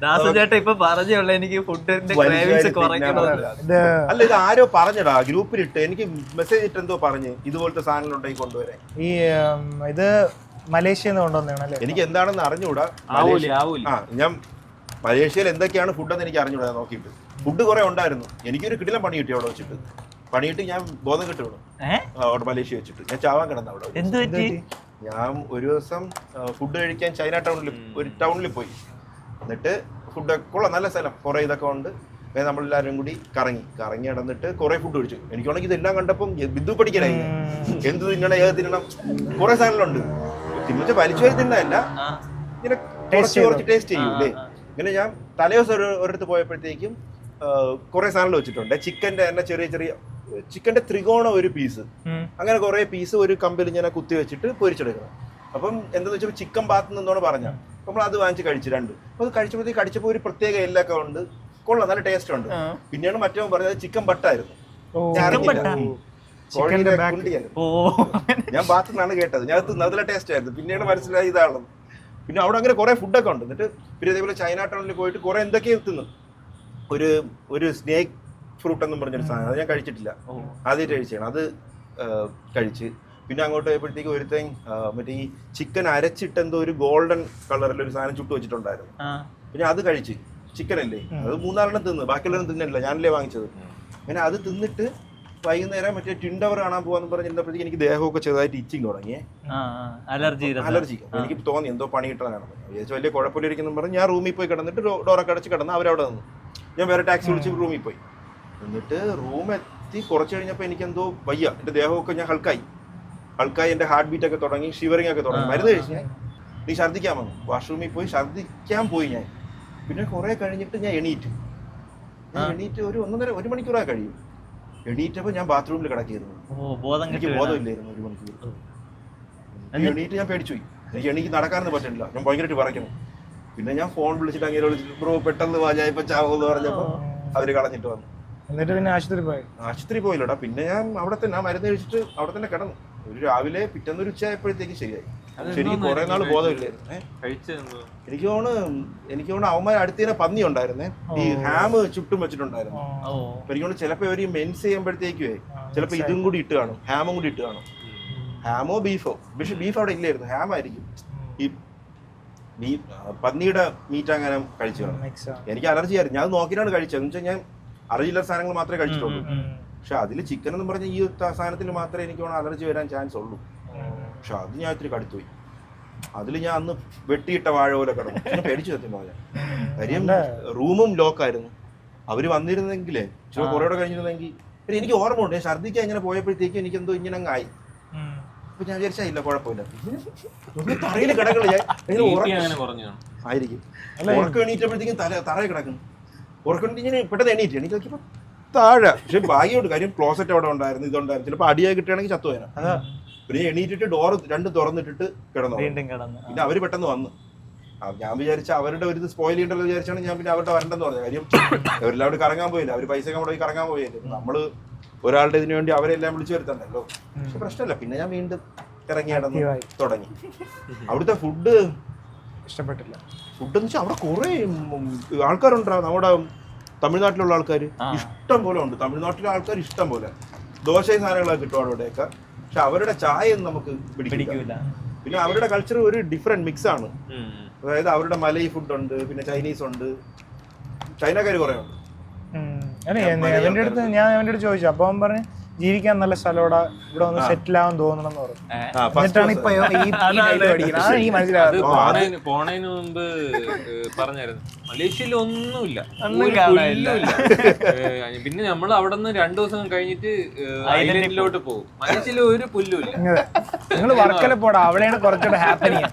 ദാസചേട്ടാ ഇപ്പൊ പറഞ്ഞോളൂ, എനിക്ക് ഫുഡിന്റെ ക്രേവിങ്സ് കുറയ്ക്കണം. അല്ല, ഇത് ആരോ പറഞ്ഞടാ ഗ്രൂപ്പിലിട്ട്, എനിക്ക് മെസ്സേജ് ഇട്ട് എന്തോ പറഞ്ഞ് ഇതുപോലത്തെ സാധനങ്ങൾ ഉണ്ടെങ്കിൽ കൊണ്ടുവരാൻ. ഈ ഇത് മലേഷ്യന്ന് കൊണ്ടുവന്നേ. എനിക്ക് എന്താണെന്ന് അറിഞ്ഞുകൂടാ. ഞാൻ മലേഷ്യയിൽ എന്തൊക്കെയാണ് ഫുഡെന്ന് എനിക്ക് അറിഞ്ഞുകൂടാ. നോക്കിയിട്ട് ഫുഡ് കുറെ ഉണ്ടായിരുന്നു. എനിക്കൊരു കിടിലം പണി കിട്ടി അവിടെ വെച്ചിട്ട്. പണിയിട്ട് ഞാൻ ബോധം കിട്ടി അവിടെ മലേഷ്യ വെച്ചിട്ട്. ഞാൻ ചാവാൻ കിടന്ന അവിടെ. ഞാൻ ഒരു ദിവസം ഫുഡ് കഴിക്കാൻ ചൈന ടൗണിൽ പോയി. എന്നിട്ട് ഫുഡൊക്കെ ഉള്ള നല്ല സ്ഥലം, കുറെ ഇതൊക്കെ ഉണ്ട്. നമ്മളെല്ലാവരും കൂടി കറങ്ങി നടന്നിട്ട് കുറെ ഫുഡ് കഴിച്ചു. എനിക്കാണെങ്കിൽ ഇതെല്ലാം കണ്ടപ്പം ബിന്ദു പഠിക്കലായി. എന്ത് തിന്നണം, ഏത് തിന്നണം, കുറെ സാധനങ്ങളുണ്ട്. തിന്നിട്ട് വലിച്ചു വരി തിന്നല്ല, ഇങ്ങനെ കുറച്ച് ടേസ്റ്റ് ചെയ്യൂലേ. ഇങ്ങനെ ഞാൻ തലേദിവസം ഒരിടത്ത് പോയപ്പോഴത്തേക്കും കുറെ സാധനങ്ങൾ വെച്ചിട്ടുണ്ട്. ചിക്കന്റെ തന്നെ ചെറിയ ചിക്കന്റെ ത്രികോണം ഒരു പീസ്, അങ്ങനെ കുറെ പീസ് ഒരു കമ്പിൽ ഇങ്ങനെ കുത്തി വെച്ചിട്ട് പൊരിച്ചെടുക്കണം. അപ്പം എന്താന്ന് വെച്ചാൽ ചിക്കൻ ബാത്ത് നിന്നോട് പറഞ്ഞ നമ്മൾ അത് വാങ്ങിച്ച് കഴിച്ചു 2. അപ്പൊ അത് കഴിച്ചപ്പോൾ ഒരു പ്രത്യേക എല്ലൊക്കെ ഉണ്ട്, കൊള്ളാം, നല്ല ടേസ്റ്റ് ഉണ്ട്. പിന്നെയാണ് മറ്റവൻ പറഞ്ഞത് ചിക്കൻ ബട്ടായിരുന്നു. ഞാൻ ബാത്ത് നിന്നാണ് കേട്ടത്. ഞാൻ നല്ല ടേസ്റ്റ് ആയിരുന്നു. പിന്നെയാണ് മനസ്സിലായി ഇതാണ്. പിന്നെ അവിടെ അങ്ങനെ കുറെ ഫുഡൊക്കെ ഉണ്ട്. എന്നിട്ട് പിന്നെ ഇതേപോലെ ചൈന ടൗണിൽ പോയിട്ട് കുറെ എന്തൊക്കെയോ തിന്നു. ഒരു സ്നേക്ക് ഫ്രൂട്ട് എന്നും പറഞ്ഞൊരു സാധനം, അത് ഞാൻ കഴിച്ചിട്ടില്ല, ആദ്യമായിട്ട് കഴിച്ചാണ്. അത് കഴിച്ച് പിന്നെ അങ്ങോട്ട് പോയപ്പോഴത്തേക്ക് ഒരുത്തൻ മറ്റേ ഈ ചിക്കൻ അരച്ചിട്ട് എന്തോ ഒരു ഗോൾഡൻ കളറിൽ ഒരു സാധനം ചുട്ടു വെച്ചിട്ടുണ്ടായിരുന്നു. പിന്നെ അത് കഴിച്ച്. ചിക്കൻ അല്ലേ, അത് 3-4 തിന്ന്, ബാക്കിയുള്ളവരും തിന്നില്ല, ഞാനല്ലേ വാങ്ങിച്ചത്. അങ്ങനെ അത് തിന്നിട്ട് വൈകുന്നേരം മറ്റേ ട്വിൻ ടവർ കാണാൻ പോവാന്ന് പറഞ്ഞിരുന്നപ്പോഴത്തേക്ക് എനിക്ക് ദേഹമൊക്കെ ചെറുതായിട്ട് ഇച്ചിങ് തുടങ്ങിയേ, അലർജി. എനിക്ക് തോന്നി എന്തോ പണി കിട്ടാനാണ്. വിചാരിച്ചു വലിയ കുഴപ്പമില്ലായിരിക്കുന്നു പറഞ്ഞ് ഞാൻ റൂമിൽ പോയി കിടന്നിട്ട് ഡോറൊക്കെ അടച്ച് കിടന്ന് അവരവിടെ നിന്നു. ഞാൻ വേറെ ടാക്സി വിളിച്ച് റൂമിൽ പോയി. എന്നിട്ട് റൂമെത്തി കുറച്ച് കഴിഞ്ഞപ്പോൾ എനിക്കെന്തോ വയ്യ, എൻ്റെ ദേഹമൊക്കെ ഞാൻ ഹൾക്കായി. എൻ്റെ ഹാർട്ട് ബീറ്റ് ഒക്കെ തുടങ്ങി, ഷിവറിങ് ഒക്കെ തുടങ്ങി. മരുന്ന് കഴിച്ചു. നീ ഛർദ്ദിക്കാൻ വന്നു. വാഷ്റൂമിൽ പോയി ഛർദ്ദിക്കാൻ പോയി ഞാൻ. പിന്നെ കുറെ കഴിഞ്ഞിട്ട് ഞാൻ എണീറ്റ് ഒരു 1.5 മണിക്കൂറായി കഴിയും. എണീറ്റപ്പോൾ ഞാൻ ബാത്റൂമിൽ കിടക്കിയിരുന്നു. എനിക്ക് ബോധമില്ലായിരുന്നു 1 മണിക്കൂർ. എണീറ്റ് ഞാൻ പേടിച്ചു പോയി. എനിക്ക് നടക്കാനൊന്നും പറ്റില്ല, ഞാൻ ഭയങ്കരമായിട്ട് പറയണം. പിന്നെ ഞാൻ ഫോൺ വിളിച്ചിട്ട് അങ്ങനെ വിളിച്ചിട്ട് ബ്രോ പെട്ടെന്ന് വാജായപ്പോ ചാവെന്ന് പറഞ്ഞപ്പോ അവര് കളഞ്ഞിട്ട് വന്നു. എന്നിട്ട് പിന്നെ ആശുപത്രി പോയില്ലടാ. പിന്നെ ഞാൻ അവിടെ തന്നെ മരുന്ന് കഴിച്ചിട്ട് അവിടെ തന്നെ കിടന്നു. ഒരു രാവിലെ പിറ്റേന്നൊരു ഉച്ചയായപ്പോഴത്തേക്ക് ശരിയായി. ശരിക്കും കുറെ നാള് ബോധമില്ലായിരുന്നു. എനിക്ക് തോന്നുന്നു അവന്മാർ അടുത്തതിനെ പന്നി ഉണ്ടായിരുന്നേ, ഈ ഹാം ചുട്ടും വെച്ചിട്ടുണ്ടായിരുന്നു. എനിക്ക് തോന്നുന്നു ചിലപ്പോ ഒരു മെൻസ് ചെയ്യുമ്പോഴത്തേക്കുവേ ചിലപ്പോ ഇതും കൂടി ഇട്ട് കാണും, ഹാമും കൂടി ഇട്ട് കാണും. ഹാമോ ബീഫോ, പക്ഷെ ബീഫ് അവിടെ ഇല്ലായിരുന്നു, ഹാം ആയിരിക്കും. ഈ പന്നിയുടെ മീറ്റ് അങ്ങനെ കഴിച്ചു കാണും. എനിക്ക് അലർജി ആയിരുന്നു, ഞാൻ നോക്കിയിട്ടാണ് കഴിച്ചത്. എന്ന് വെച്ചാൽ ഞാൻ അറിയില്ല സാധനങ്ങൾ മാത്രമേ കഴിച്ചിട്ടുള്ളൂ. പക്ഷെ അതിൽ ചിക്കൻ എന്ന് പറഞ്ഞ ഈ സാധനത്തിൽ മാത്രമേ എനിക്ക് അലർജി വരാൻ ചാൻസ് ഉള്ളൂ. പക്ഷെ അത് ഞാൻ ഇത്തിരി കടുത്തുപോയി. അതിൽ ഞാൻ അന്ന് വെട്ടിയിട്ട വാഴ പോലെ കിടന്നു. പിന്നെ പേടിച്ചു സത്യം പോലെ. കാര്യം റൂമും ലോക്കായിരുന്നു. അവര് വന്നിരുന്നെങ്കിലേ ചില കുറേ കഴിഞ്ഞിരുന്നെങ്കിൽ. പിന്നെ എനിക്ക് ഓർമ്മ ഉണ്ട്, ഛർദ്ദിക്കാൻ ഇങ്ങനെ പോയപ്പോഴത്തേക്കും എനിക്ക് എന്തോ ഇങ്ങനെ അങ്ങ് ആയി. അപ്പൊ ഞാൻ വിചാരിച്ചില്ല കുഴപ്പമില്ല, തറയിൽ കിടക്കണില്ല ആയിരിക്കും. ഉറക്കം എണീറ്റപ്പോഴത്തേക്കും തറയിൽ കിടക്കുന്നു. ഉറക്കം ഇങ്ങനെ പെട്ടെന്ന് എണീറ്റ് എനിക്ക് നോക്കിയപ്പോ താഴെ. പക്ഷെ ഭാഗ്യമുണ്ട്, കാര്യം ക്ലോസറ്റ് അവിടെ ഉണ്ടായിരുന്നു, ഇതുണ്ടായിരുന്നു. ചിലപ്പോൾ അടിയായി കിട്ടുകയാണെങ്കിൽ ചത്തുപോയാ. പിന്നെ എണീറ്റിട്ട് ഡോർ 2 തുറന്നിട്ടിട്ട് കിടന്നു. പിന്നെ അവര് പെട്ടെന്ന് വന്നു. ഞാൻ വിചാരിച്ച അവരുടെ ഒരു സ്പോയിൽ ചെയ്യണ്ടല്ലോ വിചാരിച്ചാണ് ഞാൻ പിന്നെ അവരുടെ വരണ്ടെന്ന് പറഞ്ഞത്. കാര്യം അവരെല്ലാം അവിടെ കറങ്ങാൻ പോയില്ല, അവര് പൈസ അവിടെ പോയി കറങ്ങാൻ പോയില്ല. നമ്മള് ഒരാളുടെ ഇതിനു വേണ്ടി അവരെല്ലാം വിളിച്ചു വരുത്തണ്ടല്ലോ. പക്ഷെ പ്രശ്നമല്ല, പിന്നെ ഞാൻ വീണ്ടും ഇറങ്ങി നടന്ന് തുടങ്ങി. അവിടുത്തെ ഫുഡ് ഇഷ്ടപ്പെട്ടില്ല. ഫുഡ് എന്ന് വെച്ചാൽ അവിടെ കുറെ ആൾക്കാരുണ്ടാവും. നമ്മുടെ തമിഴ്നാട്ടിലുള്ള ആൾക്കാർ ഇഷ്ടം പോലെ ഉണ്ട്. തമിഴ്നാട്ടിലെ ആൾക്കാർ ഇഷ്ടം പോലെ ദോശയും സാധനങ്ങളൊക്കെ കിട്ടും അവിടെയൊക്കെ. പക്ഷെ അവരുടെ ചായ ഒന്നും നമുക്ക് പിടിക്കില്ല. പിന്നെ അവരുടെ കൾച്ചർ ഒരു ഡിഫറെന്റ് മിക്സ് ആണ്. അതായത് അവരുടെ മലയി ഫുഡ് ഉണ്ട്, പിന്നെ ചൈനീസ് ഉണ്ട്, ചൈനക്കാർ കുറെ ഉണ്ട്. അവന്റെ അടുത്ത് ചോദിച്ചു, അപ്പൊ അവൻ പറഞ്ഞു ജീവിക്കാൻ നല്ല സ്ഥലം ഇവിടെ ഒന്ന് സെറ്റിൽ ആവാൻ തോന്നണം എന്ന് പറഞ്ഞു. എന്നിട്ടാണ് ഇപ്പൊ പോണതിന് മുമ്പ് പറഞ്ഞായിരുന്നു മലേഷ്യയിൽ ഒന്നുമില്ല. പിന്നെ നമ്മൾ അവിടെ നിന്ന് 2 ദിവസം കഴിഞ്ഞിട്ട് ഐലൻഡിലോട്ട് പോകും. മലേഷ്യയിൽ ഒരു പുല്ലുമില്ല. നിങ്ങൾ വർക്കല പോടാ, അവിടെയാണ് കുറച്ചുകൂടെ ഹാപ്പനിങ്.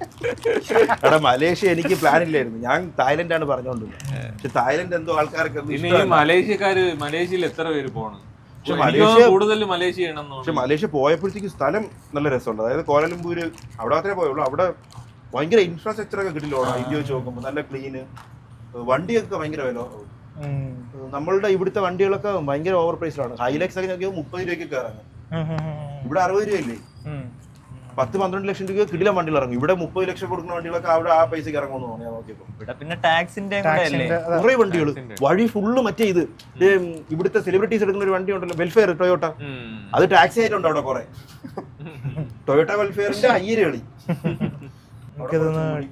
അവിടെ മലേഷ്യ എനിക്ക് പ്ലാൻ ഇല്ലായിരുന്നു, ഞാൻ തായ്ലൻഡാണ് പറഞ്ഞോണ്ടിരുന്നത്. പക്ഷെ തായ്ലൻഡ് എന്തോ ആൾക്കാരൊക്കെ മലേഷ്യക്കാര് മലേഷ്യയിൽ എത്ര പേര് പോകണം. പക്ഷെ മലേഷ്യ പോയപ്പോഴത്തേക്ക് സ്ഥലം നല്ല രസമുണ്ട്. അതായത് കോലാലംപൂര് അവിടെ മാത്രമേ പോയുള്ളൂ. അവിടെ ഭയങ്കര ഇൻഫ്രാസ്ട്രക്ചർ ഒക്കെ കിട്ടില്ല. ഇന്ത്യ വെച്ച് നോക്കുമ്പോൾ നല്ല ക്ലീന്, വണ്ടിയൊക്കെ ഭയങ്കര വില. നമ്മളുടെ ഇവിടുത്തെ വണ്ടികളൊക്കെ ഭയങ്കര ഓവർ പ്രൈസിലാണ്. ഹൈലക്സ് ഒക്കെ നോക്കിയാൽ 30 രൂപയ്ക്ക് കയറാൻ. ഇവിടെ 60 രൂപയല്ലേ. 10-12 ലക്ഷം രൂപ കിടില വണ്ടികൾ ഇറങ്ങും. ഇവിടെ 30 ലക്ഷം കൊടുക്കുന്ന വണ്ടികളൊക്കെ അവിടെ ആ പൈസക്ക് ഇറങ്ങുമെന്ന് തോന്നിയാൽ നോക്കിയപ്പോ. പിന്നെ ടാക്സിന്റെ കുറെ വണ്ടികൾ വഴി ഫുള്ള് മറ്റേ ഇത് ഇവിടുത്തെ സെലിബ്രിറ്റീസ് എടുക്കുന്ന ഒരു വണ്ടി ഉണ്ടല്ലോ, വെൽഫെയർ ടൊയോട്ട. അത് ടാക്സി ആയിട്ടുണ്ട് അവിടെ കുറെ. ടൊയോട്ട വെൽഫെയറിന്റെ 5 കളി.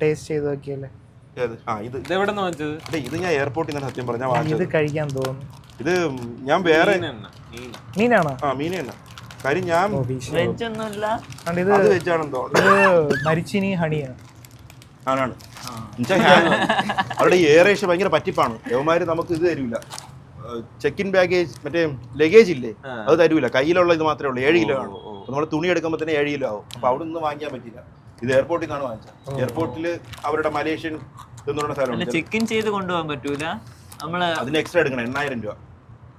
ടേസ്റ്റ് ചെയ്ത് നോക്കിയല്ലേ. ഇത് ഞാൻ എയർപോർട്ടിൽ നിന്ന് സത്യം പറഞ്ഞാൽ ഇത് കഴിക്കാൻ തോന്നുന്നു. ഇത് ഞാൻ വേറെ മീനാണോ? മീൻ തന്നെ. കാര്യം ഞാൻ മരിച്ചിനി ഹണിയാണ്. ആണാണ്. അവരുടെ ഏറേഷൻ ഭയങ്കര പറ്റിപ്പാണ്. യവന്മാര് നമുക്ക് ഇത് തരൂല, ചെക്ക് ഇൻ ബാഗേജ് മറ്റേ ലഗേജ് ഇല്ലേ അത് തരൂല. കയ്യിലുള്ള ഇത് മാത്രമേ ഉള്ളൂ. 7 കിലോ ആണ്. നമ്മൾ തുണി എടുക്കുമ്പോൾ തന്നെ 7 കിലോ ആവും. അപ്പൊ അവിടെ നിന്ന് വാങ്ങിക്കാൻ പറ്റില്ല. ഇത് എയർപോർട്ടിൽ നിന്നാണ് വാങ്ങിച്ചത്. എയർപോർട്ടിൽ അവരുടെ മലേഷ്യൻ എന്നുള്ള സ്ഥലം ചെക്ക് ഇൻ ചെയ്ത് കൊണ്ടുപോകാൻ പറ്റൂല. നമ്മള് അതിന് എക്സ്ട്രാ എടുക്കണം 8000 രൂപ.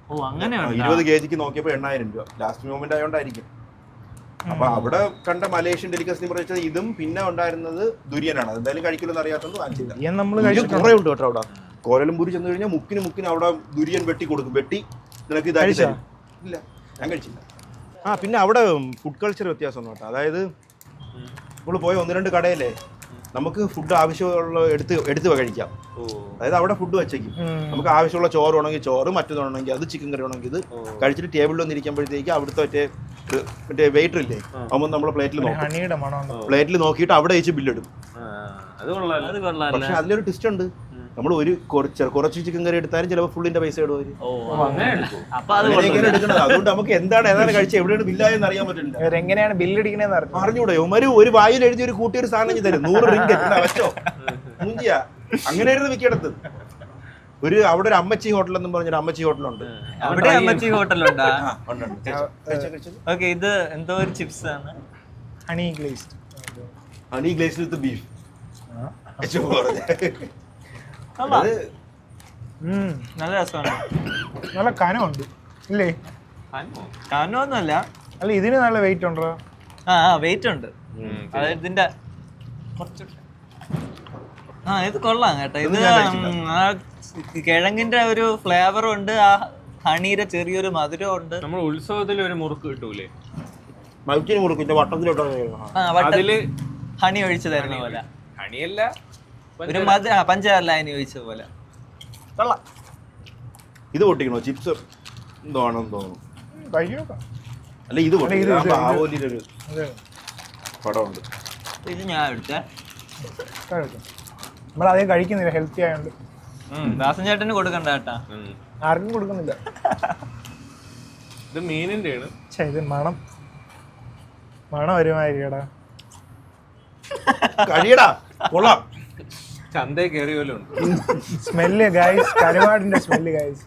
20 kg നോക്കിയപ്പോ 8000 രൂപ. ലാസ്റ്റ് മൂവ്മെന്റ് ആയതുകൊണ്ടായിരിക്കും. അപ്പൊ അവിടെ കണ്ട മലേഷ്യൻ ഡെലിക്കസി പറഞ്ഞാൽ ഇതും പിന്നെ ഉണ്ടായിരുന്നത് ദുര്യനാണ്. എന്തായാലും കഴിക്കില്ലെന്ന് അറിയാത്തത് വാങ്ങിച്ചില്ല. കുറെ ഉണ്ട് കേട്ടോ അവിടെ. കോലാലംപൂർ ചെന്ന് കഴിഞ്ഞാൽ മുക്കിന് അവിടെ ദുര്യൻ വെട്ടി കൊടുക്കും. വെട്ടി നിനക്ക് ഇതാക്കി തരും. ഇല്ല, ഞാൻ കഴിച്ചില്ല. പിന്നെ അവിടെ ഫുഡ് കൾച്ചർ വ്യത്യാസം കേട്ടോ. അതായത് നമ്മൾ പോയ 1-2 കടയിലെ നമുക്ക് ഫുഡ് ആവശ്യമുള്ള എടുത്ത് കഴിക്കാം. അതായത് അവിടെ ഫുഡ് വെച്ചേക്കും. നമുക്ക് ആവശ്യമുള്ള ചോറ് ഉണെങ്കിൽ ചോറ്, മറ്റേതാണെങ്കിൽ അത് ചിക്കൻ കറി ഉണെങ്കിൽ ഇത് കഴിച്ചിട്ട് ടേബിളിൽ വന്നിരിക്കുമ്പോഴത്തേക്ക് അവിടുത്തെ മറ്റേ വെയിറ്റർ ഇല്ലേ ആകുമ്പോൾ നമ്മളെ പ്ലേറ്റിൽ നോക്കിയിട്ട് അവിടെ വെച്ച് ബില്ലിടും. പക്ഷെ അതിലൊരു ട്വിസ്റ്റ് ഉണ്ട്. നമ്മൾ കുറച്ച് ചിക്കൻ കറി എടുത്താലും ചിലപ്പോൾ ഫുള്ളിന്റെ പൈസ ഇടും. അതുകൊണ്ട് നമുക്ക് ഏതാണ് കഴിച്ചത് എവിടെയാണ് ബില്ലായെന്ന് അറിയാൻ പറ്റില്ല. എങ്ങനെയാണ് ബില്ലടിക്കണേന്ന് അറിഞ്ഞൂടെ. ഒരു വായിൽ എഴുതി ഒരു കൂട്ടിയൊരു സാധനം തരും. 100 റിംഗറ്റ് വെച്ചോ മുഞ്ചിയാ. അങ്ങനെയായിരുന്നു മിക്കയിടത്ത്. അവിടെ ഒരു അമ്മച്ചി ഹോട്ടൽ എന്നും പറഞ്ഞൊരു അമ്മച്ചി ഹോട്ടലുണ്ട്. അവിടെ അമ്മച്ചി ഹോട്ടലുണ്ട്. ഇത് എന്തോ ഒരു ചിപ്സ് ആണ്, ഹണി ഗ്ലേസ്ഡ് വിത്ത് ബീഫ്. നല്ല രസമാണ്. നല്ല കനമുണ്ട് ഇല്ലേ? കാനൊന്നുമല്ല. അല്ല ഇതിന് നല്ല വെയിറ്റ് ഉണ്ടോ? ആ വെയിറ്റ് ഉണ്ട്. അതായത് ഇതിന്റെ കുറച്ച് ഇത് കൊള്ളാം കേട്ടോ. ഇത് ആ കിഴങ്ങിന്റെ ഒരു ഫ്ലേവറും ഉണ്ട്, ആ ഹണിയുടെ ചെറിയൊരു മധുരം ഉണ്ട്. നമ്മൾ ഉത്സവത്തിൽ ഒരു മുറുക്ക് കിട്ടൂലേ, വട്ടത്തില് ഹണി ഒഴിച്ചു തരുന്ന പോലെ. ഹണിയല്ല, ഒരു പഞ്ചാര ഹണി ഒഴിച്ച പോലെ കൊള്ളാം. ഇത് പൊട്ടിക്കണോ? ചിപ്സ് എന്താണെന്ന് തോന്നുന്നു. കഴിക്കാം. അല്ല ഇത് ആവോലിയുടെ ഒരു പടമുണ്ട്. ഇത് ഞാൻ എടുത്തേ. നമ്മളതേ കഴിക്കുന്നില്ല, ഹെൽത്തി ആയതുകൊണ്ട്. ദാസൻ ചേട്ടന് കൊടുക്കണ്ട കേട്ടാ, ആർക്കും കൊടുക്കുന്നില്ല. ഇത് മീനിന്റെ ആണ്. ഇത് മണം ഒരുമാതിരിടാ. കഴിയടാ, കൊള്ളാം. ചന്തയിൽ കയറിയ പോലെ ഉണ്ട് സ്മെല്ല് ഗൈസ്, കരുവാടിന്റെ സ്മെല്ല് ഗൈസ്.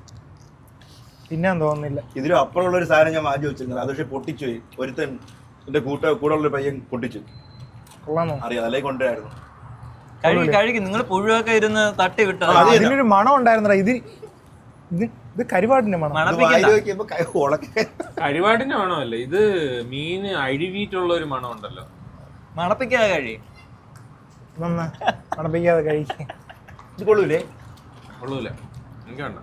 തിന്നാൻ തോന്നുന്നില്ല. ഇതിലും അപ്പുറമുള്ള ഒരു സാധനം ഞാൻ മാറ്റി വെച്ചിരുന്നത്, അത് പക്ഷെ പൊട്ടിച്ചു പോയി. ഒരുത്തൻ എന്റെ കൂടെ ഉള്ള പയ്യൻ പൊട്ടിച്ചു. കൊള്ളാമോ? അറിയാം, അല്ലെങ്കിൽ കൊണ്ടുവരായിരുന്നു. കഴിക്കും. നിങ്ങൾ പുഴുവൊക്കെ ഇരുന്ന് തട്ടി വിട്ടോ. അതിനൊരു മണം ഉണ്ടായിരുന്നടാ. ഇത് കരുവാടിന്റെ മണം. കരുവാടിന്റെ മണമല്ല, ഇത് മീന് അഴിവീറ്റുള്ള ഒരു മണം ഉണ്ടല്ലോ. മണപ്പിക്കാതെ കഴിയും. മണപ്പിക്കാതെ കഴിക്കും. ഇത് കൊള്ളൂലേ? കൊള്ളൂല, എനിക്ക് വേണ്ട.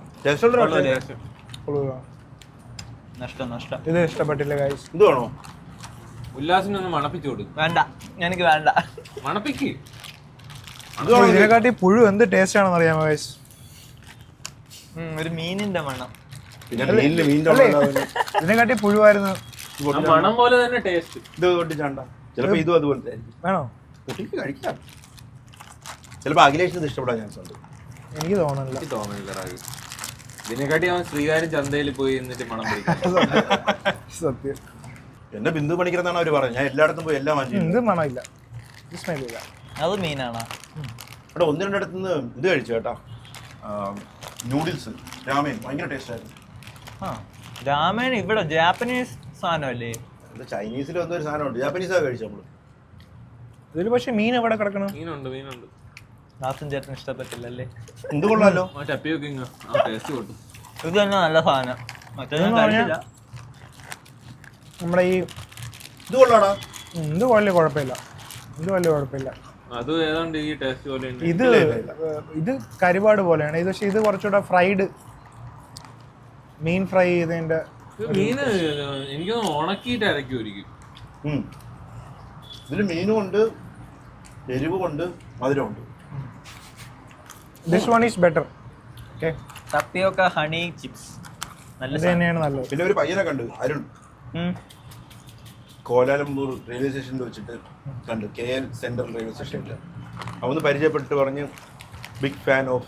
നഷ്ടം. ഇത് ഇഷ്ടപ്പെട്ടില്ല ഗൈസ്. ഇത് വേണോ? ഉല്ലാസിനൊന്ന് മണപ്പിച്ചു കൊടുക്കും. വേണ്ട, എനിക്ക് വേണ്ട. മണപ്പിക്ക്. ഇതിനെക്കാട്ടി പുഴു എന്ത് ടേസ്റ്റ് ആണെന്ന് അറിയാമോ ഗൈസ്? ഒരു മീനിന്റെ മണം. ഇതിനെക്കാട്ടി പുഴുവായിരുന്നു. മണം പോലെ തന്നെ ടേസ്റ്റ്. ഇത് പൊട്ടിച്ചാണ്ട. ചിലപ്പോ ഇതും അതുപോലത്തെ വേണോ? പൊട്ടിക്ക് കഴിക്കാം. ചിലപ്പോ അഖിലേഷിന് ഇത് ഇഷ്ടപ്പെടാൻ ചാൻസ് ഉണ്ട്. എനിക്ക് തോന്നുന്നില്ല. ഇതിനെക്കാട്ടി അവൻ ശ്രീകാര്യം ചന്തയിൽ പോയി എന്നിട്ട് മണം പിടിക്കാം. സത്യം. എന്നെ ബിന്ദു പണിക്കരെന്നാണ് അവര് പറഞ്ഞത്. ഞാൻ എല്ലായിടത്തും പോയി എല്ലാം വാങ്ങിച്ചു. ഇത് മണമില്ല, സ്മെല്ലില്ല. അത് മീനാണോ? ഇവിടെ ഒന്ന് രണ്ടിടത്തു നിന്ന് ഇത് കഴിച്ചു കേട്ടാ, നൂഡിൽസ് രാമേൻ ഭയങ്കര ടേസ്റ്റ് ആയിരുന്നു. രാമേൻ ഇവിടെ ജാപ്പനീസ് സാധനമല്ലേ? ചൈനീസിൽ വന്നൊരു സാധനമുണ്ട്, ജാപ്പനീസാ കഴിച്ചു നമ്മള്. ഇതിൽ പക്ഷെ മീൻ എവിടെ കിടക്കണം? മീനുണ്ട്. ദാസൻ ചേട്ടൻ ഇഷ്ടപ്പെട്ടില്ലല്ലേ? എന്ത് കൊള്ളാലോ. ഇത് തന്നെ നല്ല സാധനം. മറ്റേ നമ്മുടെ ഈ ഇത് കൊള്ളാടാ. ഇത് വലിയ കുഴപ്പമില്ല. അത് ഏതാണ്ട് ഈ ടേസ്റ്റ് പോലെ ഇത് കരുവാട് പോലെയാണ് ഇത്. പക്ഷെ ഇത് കുറച്ചുകൂടെ ഫ്രൈഡ്, മീൻ ഫ്രൈ ചെയ്തതിന്റെ. മീന് എനിക്കൊന്ന് ഉണക്കിയിട്ട് അരക്കുമായിരിക്കും. ഇതില് മീനും ഉണ്ട്, എരിവ് കൊണ്ട്, മധുരമുണ്ട്. This one is better. Okay, ടപ്പിയോക്ക honey chips നല്ല തന്നെയാണ് നല്ലത്. പിന്നെ ഒരു പയ്യനെ കണ്ടു, അരുൺ, കോലാലംപൂർ റെയിൽവേ സ്റ്റേഷനിൽ വെച്ചിട്ട് കണ്ടു, KL സെൻട്രൽ റെയിൽവേ സ്റ്റേഷനിൽ. അവന്ന് പരിചയപ്പെട്ടിട്ട് പറഞ്ഞ് ബിഗ് ഫാൻ ഓഫ്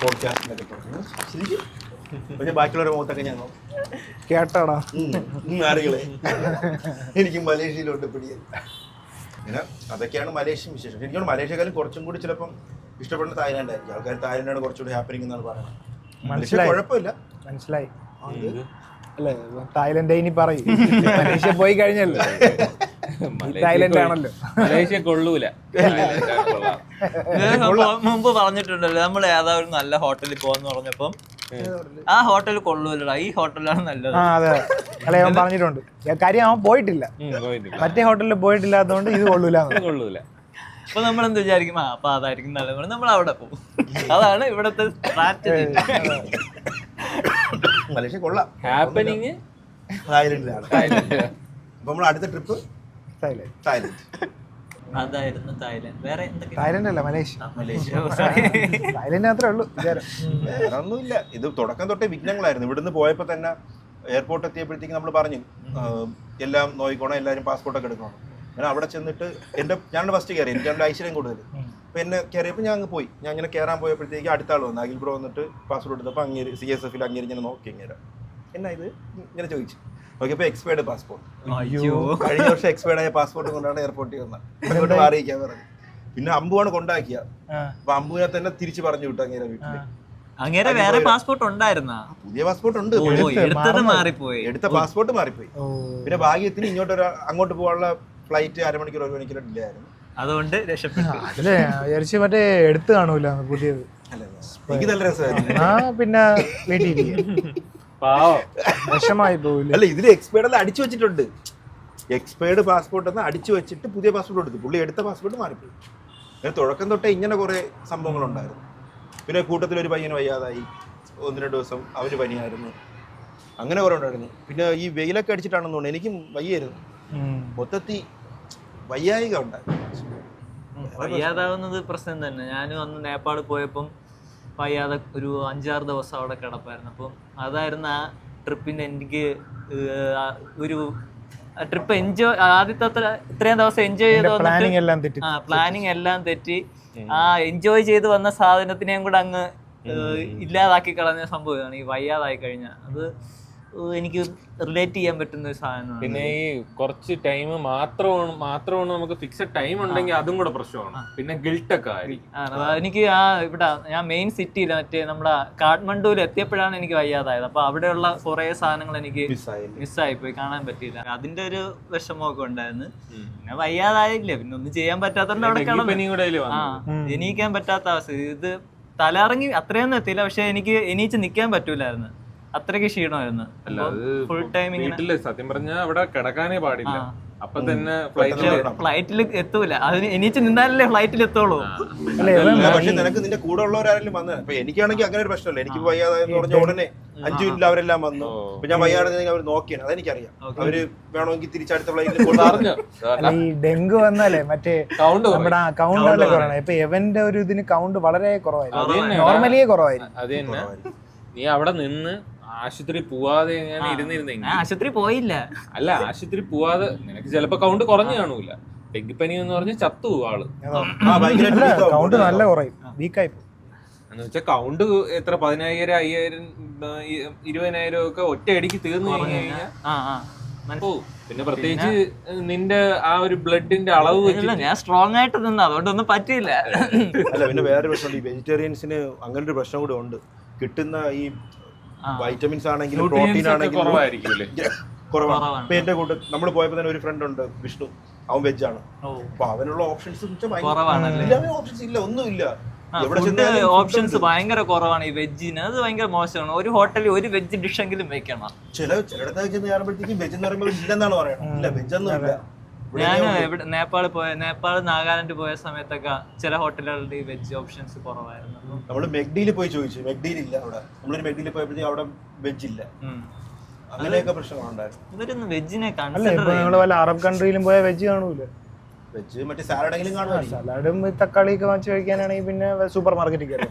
പോഡ്കാസ്റ്റ് എന്നൊക്കെ പറഞ്ഞു. ശരിക്കും പക്ഷെ ബാക്കിയുള്ളവരുടെ മുഖത്തൊക്കെ ഞാൻ കേട്ടാടാ അറികളെ എനിക്ക് മലേഷ്യയിലോട്ട് പിടിയത്. ഇങ്ങനെ അതൊക്കെയാണ് മലേഷ്യൻ വിശേഷം. എനിക്കാണ് മലേഷ്യക്കാരും കുറച്ചും കൂടി ചിലപ്പം ഇഷ്ടപ്പെടുന്ന തായ്ലാൻഡ് ആയിരിക്കും. ആൾക്കാർ തായ്ലാൻഡാണ് കുറച്ചുകൂടി ഹാപ്പനിങ് എന്നാണ് പറയുന്നത്. കുഴപ്പമില്ല, മനസ്സിലായി അല്ലേ? തായ്ലൻഡ് ഇനി പറയും, മലേഷ്യ പോയി കഴിഞ്ഞല്ലോ. തായ്ലൻഡ് ആണല്ലോ. മലേഷ്യ കൊള്ളൂല. മുമ്പ് പറഞ്ഞിട്ടുണ്ടല്ലോ നമ്മൾ ഏതാ ഒരു നല്ല ഹോട്ടലിൽ പോവാന്ന് പറഞ്ഞപ്പം ആ ഹോട്ടൽ കൊള്ളൂലടാ, ഈ ഹോട്ടലാണ് നല്ലത്. അതെ, അല്ല അവൻ പറഞ്ഞിട്ടുണ്ട്. കാര്യം അവൻ പോയിട്ടില്ല, മറ്റേ ഹോട്ടലിൽ പോയിട്ടില്ലാത്തതുകൊണ്ട് ഇത് കൊള്ളൂല. അപ്പൊ നമ്മൾ എന്ത് വിചാരിക്കും, അപ്പൊ അതായിരിക്കും നല്ലത്, നമ്മൾ അവിടെ പോകും. അതാണ് ഇവിടത്തെ സ്ട്രാറ്റജി. മലേഷ്യ കൊള്ളാം, ഹാപ്പനിങ് തായ്ലൻഡിലാണ്. അപ്പൊ നമ്മൾ അടുത്ത ട്രിപ്പ് തായ്ലൻഡ്. അതായിരുന്നു തായ്ലൻഡ്. വേറെ തായ്ലൻഡ് അല്ല, മലേഷ്യ. തായ്ലൻഡ് മാത്രമേ ഉള്ളൂ. വേറെ ഒന്നുമില്ല. ഇത് തുടക്കം തൊട്ടേ വിഘ്നങ്ങളായിരുന്നു. ഇവിടുന്ന് പോയപ്പോ തന്നെ എയർപോർട്ട് എത്തിയപ്പോഴത്തേക്ക് നമ്മൾ പറഞ്ഞു എല്ലാം നോക്കിക്കോണം, എല്ലാവരും പാസ്പോർട്ടൊക്കെ എടുക്കണം. ഞാൻ അവിടെ ചെന്നിട്ട് ഞാനാണ് ഫസ്റ്റ് കയറി, എനിക്കാണ് ഐശ്വര്യം കൂടുതൽ. അപ്പോൾ എന്നെ കയറിയപ്പോൾ ഞാൻ അങ്ങ് പോയി. ഞാൻ ഇങ്ങനെ കയറാൻ പോയപ്പോഴത്തേക്ക് അടുത്ത ആൾ വന്നു, അഖിൽ ബ്രോ വന്നിട്ട് പാസ്പോർട്ട് എടുത്തപ്പോൾ അങ്ങേര് CSF അങ്ങേര് ഇങ്ങനെ നോക്കി, എന്നാ ഇത് ഇങ്ങനെ ചോദിച്ചു. നോക്കിയപ്പോൾ എക്സ്പയർഡ് പാസ്പോർട്ട്. കഴിഞ്ഞ വർഷം എക്സ്പയർഡ് ആയ പാസ്പോർട്ട് കൊണ്ടാണ് എയർപോർട്ടിൽ വന്നത്. മാറിയിക്കാൻ പറഞ്ഞു. പിന്നെ അമ്പുവാണ് കൊണ്ടാക്കിയ. അപ്പൊ അമ്പുവിനെ തന്നെ തിരിച്ചു പറഞ്ഞു വിട്ടു അങ്ങേരെ വീട്ടില്. അങ്ങേരെ വേറെ പാസ്പോർട്ട് ഉണ്ടായിരുന്ന? പുതിയ പാസ്പോർട്ട് ഉണ്ട്, എടുത്ത പാസ്പോർട്ട് മാറിപ്പോയി. പിന്നെ ഭാഗ്യത്തിന് അങ്ങോട്ട് പോകാനുള്ള ഫ്ലൈറ്റ് 1 മണിക്കൂർ 1 മണിക്കൂർ ഡിലേ ആയിരുന്നു. അതുകൊണ്ട് രക്ഷപ്പെട്ടു. മറ്റേ എടുത്ത് കാണൂല പുതിയത്. എനിക്ക് നല്ല രസമായിരുന്നു. പിന്നെ വീട്ടിൽ പാവം. വിഷമായി പോകില്ല. അല്ല ഇതിൽ എക്സ്പയർഡ് എല്ലാം അടിച്ചു വെച്ചിട്ടുണ്ട്. എക്സ്പയർഡ് പാസ്പോർട്ട് എന്ന് അടിച്ചു വെച്ചിട്ട് പുതിയ പാസ്പോർട്ട് എടുത്തു. പുള്ളി എടുത്ത പാസ്പോർട്ട് മാറിപ്പോയി. അങ്ങനെ തുടക്കം തൊട്ടേ ഇങ്ങനെ കുറേ സംഭവങ്ങളുണ്ടായിരുന്നു. പിന്നെ കൂട്ടത്തിലൊരു പയ്യന് വയ്യാതായി, 1-2 ദിവസം അവന് പനിയായിരുന്നു, അങ്ങനെ കുറേ ഉണ്ടായിരുന്നു. പിന്നെ ഈ വെയിലൊക്കെ അടിച്ചിട്ടാണെന്ന് തോന്നുന്നു, എനിക്കും വയ്യായിരുന്നു. മൊത്തത്തിൽ വയ്യായിക ഉണ്ടായിരുന്നു. വയ്യാതാവുന്നത് പ്രശ്നം തന്നെ. ഞാനും അന്ന് നേപ്പാൾ പോയപ്പം വയ്യാതെ ഒരു 5-6 ദിവസം അവിടെ കിടപ്പായിരുന്നു. അപ്പം അതായിരുന്നു ആ ട്രിപ്പിൻ്റെ എനിക്ക് ഒരു ട്രിപ്പ് എൻജോയ്, ആദ്യത്തെ ഇത്രയും ദിവസം എൻജോയ് ചെയ്ത് പ്ലാനിങ് എല്ലാം തെറ്റി. ആ എൻജോയ് ചെയ്ത് വന്ന സാധനത്തിനെയും കൂടെ അങ്ങ് ഇല്ലാതാക്കി കളഞ്ഞ സംഭവമാണ് ഈ വയ്യാതായി കഴിഞ്ഞാൽ. അത് എനിക്ക് റിലേറ്റ് ചെയ്യാൻ പറ്റുന്ന ഒരു സാധനമാണ്. പിന്നെ ഈ കുറച്ച് ടൈം മാത്രമാണ് നമുക്ക് ഫിക്സഡ് ടൈം ഉണ്ടെങ്കിൽ അതും കൂടെ പ്രശ്നമാണ്. പിന്നെ ഗിൽട്ടൊക്കെ ആയിരിക്കും. എനിക്ക് ഇവിടെ ഞാൻ മെയിൻ സിറ്റിയിൽ മറ്റേ നമ്മുടെ കാഠ്മണ്ഡുവിൽ എത്തിയപ്പോഴാണ് എനിക്ക് വയ്യാതായത്. അപ്പൊ അവിടെയുള്ള കുറെ സാധനങ്ങൾ എനിക്ക് മിസ്സായിപ്പോയി, കാണാൻ പറ്റിയില്ല. അതിന്റെ ഒരു വിഷമമൊക്കെ ഉണ്ടായിരുന്നു. പിന്നെ വയ്യാതായില്ലേ, പിന്നെ ഒന്നും ചെയ്യാൻ പറ്റാത്തോണ്ട് അവിടെ എണീക്കാൻ പറ്റാത്ത അവസ്ഥ. ഇത് തലയിറങ്ങി അത്രയൊന്നും എത്തിയില്ല, പക്ഷെ എനിക്ക് എണീച്ച് നിൽക്കാൻ പറ്റൂലായിരുന്നു, അത്രയ്ക്ക് ക്ഷീണമായിരുന്നു. ഫുൾ ടൈം ഇങ്ങനെ സത്യം പറഞ്ഞാൽ അവിടെ കിടക്കാനേ പാടില്ല. അപ്പൊ തന്നെ ഫ്ലൈറ്റിൽ എത്തൂല, അതിന് എണീച്ച് നിന്നാലല്ലേ ഫ്ലൈറ്റിൽ എത്തുള്ളൂ. പക്ഷെ നിനക്ക് നിന്റെ കൂടെ ഉള്ളവരാരെങ്കിലും വന്നത്. അപ്പൊ എനിക്കാണെങ്കിൽ അങ്ങനെ ഒരു പ്രശ്നമല്ല. എനിക്ക് വയ്യാതെന്ന് പറഞ്ഞ ഉടനെ 5 മിനിറ്റിൽ അവരെല്ലാം വന്നു. അപ്പൊ ഞാൻ വയ്യാതെ അവർ നോക്കിയാണ്, അതെനിക്കറിയാം. അവര് വേണമെങ്കിൽ തിരിച്ചടുത്ത ഫ്ലൈറ്റിൽ ഈ ഡെങ്കു വന്നാലേ മറ്റേ നമ്മുടെ കൗണ്ട് കുറവാണ്. ഇപ്പൊ എവന്റെ ഒരു ഇതിന് കൗണ്ട് വളരെ കുറവായിരുന്നു, നോർമലിയെ കുറവായിരുന്നു. അത് തന്നെ നീ അവിടെ നിന്ന് ആശുപത്രി പോവാതെ ഇരുന്നിരുന്നെങ്കിൽ. ആശുപത്രി പോയില്ല. അല്ല, ആശുപത്രി പോവാതെ നിനക്ക് ചിലപ്പോ കൗണ്ട് കുറഞ്ഞു കാണൂല. ഡെങ്കിപ്പനി എന്ന് പറഞ്ഞാൽ ചത്തു ആള്. കൗണ്ട് നല്ല കുറയും, വീക്കായി. എന്ന് വെച്ചാൽ കൗണ്ട് എത്ര 10,000, 5,000, 20,000 ഒക്കെ ഒറ്റയടിക്ക് തീർന്നു കഴിഞ്ഞാൽ പോവും. പിന്നെ പ്രത്യേകിച്ച് നിന്റെ ആ ഒരു ബ്ലഡിന്റെ അളവ് വെച്ചില്ല. ഞാൻ സ്ട്രോങ് ആയിട്ട് നിന്ന്, അതുകൊണ്ടൊന്നും പറ്റിയില്ല. അല്ല, പിന്നെ വേറെ പ്രശ്നമുണ്ട്. ഈ വെജിറ്റേറിയൻസിന് അങ്ങനെ ഒരു പ്രശ്നം കൂടെ ഉണ്ട്. കിട്ടുന്ന ഈ വൈറ്റമിൻസ് ആണെങ്കിലും പ്രോട്ടീൻ ആണെങ്കിലും കുറവാണ്. ഇപ്പൊ എന്റെ കൂട്ട് നമ്മൾ പോയപ്പോ തന്നെ ഒരു ഫ്രണ്ട് ഉണ്ട്, വിഷ്ണു. അവൻ വെജ് ആണ്. അപ്പൊ അവനുള്ള ഓപ്ഷൻസ് ഓപ്ഷൻസ് ഇല്ല, ഒന്നുമില്ല. ഓപ്ഷൻസ് ഭയങ്കര കുറവാണ് ഈ വെജിന്. അത് ഭയങ്കര മോശമാണ്. ഒരു ഹോട്ടലിൽ ഒരു വെജ് ഡിഷ് എങ്കിലും വെക്കണം. ചിലയിടത്ത് ചെന്ന് കയറുമ്പോഴത്തേക്കും വെജ് എന്ന് പറയുമ്പോൾ ഇല്ലെന്നാണ് പറയുന്നത്. ഇല്ല, വെജ് ഒന്നും ഇല്ല. ഞാൻ ഇവിടെ നേപ്പാൾ നാഗാലാൻഡ് പോയ സമയത്തൊക്കെ ചില ഹോട്ടലുകളുടെ ഈ വെജ് ഓപ്ഷൻസ് കുറവായിരുന്നു. നമ്മള് മെഗ്ഡിയിൽ പോയി ചോദിച്ചു, മെഗ്ഡിയിൽ ഇല്ല. അവിടെ നമ്മളൊരു മെഗ്ഡിയിൽ പോയപ്പോഴത്തേക്കും അവിടെ വെജ് ഇല്ല. അങ്ങനെയൊക്കെ പ്രശ്നങ്ങളുണ്ടായിരുന്നു. ഇവരൊന്നും വെജിനെ വല്ല അറബ് കൺട്രിയിലും പോയ വെജ് കാണൂല. വെജ് മറ്റേ സാലഡെങ്കിലും കാണും. സലാഡും തക്കാളിയൊക്കെ വാങ്ങിച്ചു കഴിക്കാനാണെങ്കിൽ പിന്നെ സൂപ്പർ മാർക്കറ്റിൽ കയറും.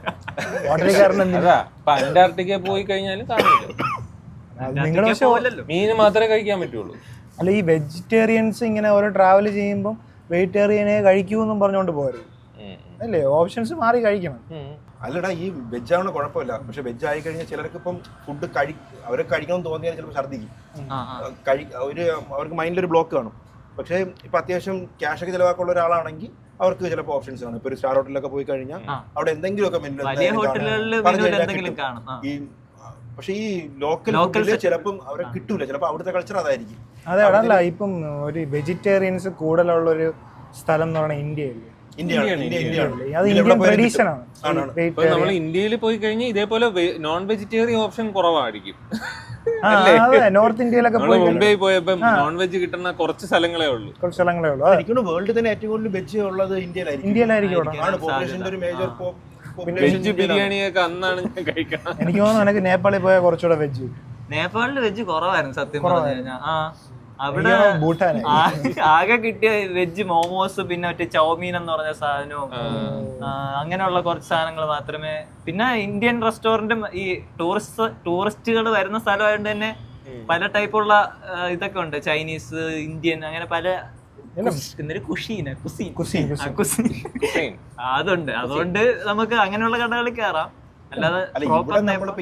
ഹോട്ടലിൽ കയറുന്നില്ല. അന്റാർട്ടിക്ക പോയി കഴിഞ്ഞാലും മീന് മാത്രമേ കഴിക്കാൻ പറ്റുള്ളൂ. അല്ല, ഈ വെജിറ്റേറിയൻസ് ഇങ്ങനെ ഓരോ ട്രാവൽ ചെയ്യുമ്പോൾ വെജിറ്റേറിയനെ കഴിക്കൂ എന്നും പറഞ്ഞുകൊണ്ട് പോരുത് അല്ലേ, ഓപ്ഷൻസ് മാറി കഴിക്കണം. അല്ലടാ, ഈ വെജ് ആവണ കുഴപ്പമില്ല. പക്ഷെ വെജ് ആയി കഴിഞ്ഞാൽ ചിലർക്ക് ഇപ്പം ഫുഡ് അവരെ കഴിക്കണമെന്ന് തോന്നിയാൽ ചിലപ്പോൾ ഛർദ്ദിക്കും. അവർക്ക് മൈൻഡിലൊരു ബ്ലോക്ക് കാണും. പക്ഷേ ഇപ്പൊ അത്യാവശ്യം ക്യാഷ് ഒക്കെ ചിലവാക്കുള്ള ഒരാളാണെങ്കിൽ അവർക്ക് ചിലപ്പോൾ ഓപ്ഷൻസ് കാണും. ഇപ്പൊ ഒരു സ്റ്റാർ ഹോട്ടലിലൊക്കെ പോയി കഴിഞ്ഞാൽ അവിടെ എന്തെങ്കിലുമൊക്കെ പക്ഷെ ഈ ലോക്കൽ ചിലപ്പം അവരെ കിട്ടൂല. ചിലപ്പോൾ അവിടുത്തെ കൾച്ചർ അതായിരിക്കും. അതെ, അതല്ല, ഇപ്പം ഒരു വെജിറ്റേറിയൻസ് കൂടുതലുള്ള ഒരു സ്ഥലം എന്ന് പറഞ്ഞാൽ ഇന്ത്യയല്ലേ. നമ്മൾ ഇന്ത്യയിൽ പോയി കഴിഞ്ഞാൽ ഇതേപോലെ നോൺ വെജിറ്റേറിയൻ ഓപ്ഷൻ കുറവായിരിക്കും. നോർത്ത് ഇന്ത്യയിലൊക്കെ മുംബൈ പോയപ്പോ നോൺ വെജ് കിട്ടുന്ന കുറച്ച് സ്ഥലങ്ങളേ ഉള്ളൂ. വേൾഡിൽ തന്നെ ഏറ്റവും കൂടുതൽ വെജ് ഉള്ളത് ഇന്ത്യയിലായിരിക്കും. വെജ് ബിരിയാണിയൊക്കെ അന്നാണ് ഞാൻ കഴിക്കണം. എനിക്ക് തോന്നുന്നു എനിക്ക് നേപ്പാളിൽ പോയാൽ കുറച്ചുകൂടെ വെജ്. നേപ്പാളിൽ വെജ് കുറവായിരുന്നു സത്യം പറഞ്ഞു കഴിഞ്ഞാൽ. അവിടെ ആകെ കിട്ടിയ വെജ് മോമോസ്, പിന്നെ മറ്റേ ചൗമീൻ എന്ന് പറഞ്ഞ സാധനവും അങ്ങനെയുള്ള കുറച്ച് സാധനങ്ങൾ മാത്രമേ. പിന്നെ ഇന്ത്യൻ റെസ്റ്റോറന്റും ഈ ടൂറിസ്റ്റുകൾ വരുന്ന സ്ഥലമായതുകൊണ്ട് തന്നെ പല ടൈപ്പുള്ള ഇതൊക്കെ ഉണ്ട്. ചൈനീസ്, ഇന്ത്യൻ, അങ്ങനെ പല അതുണ്ട്. അതുകൊണ്ട് നമുക്ക് അങ്ങനെയുള്ള കടകളിൽ കയറാം. അല്ലാതെ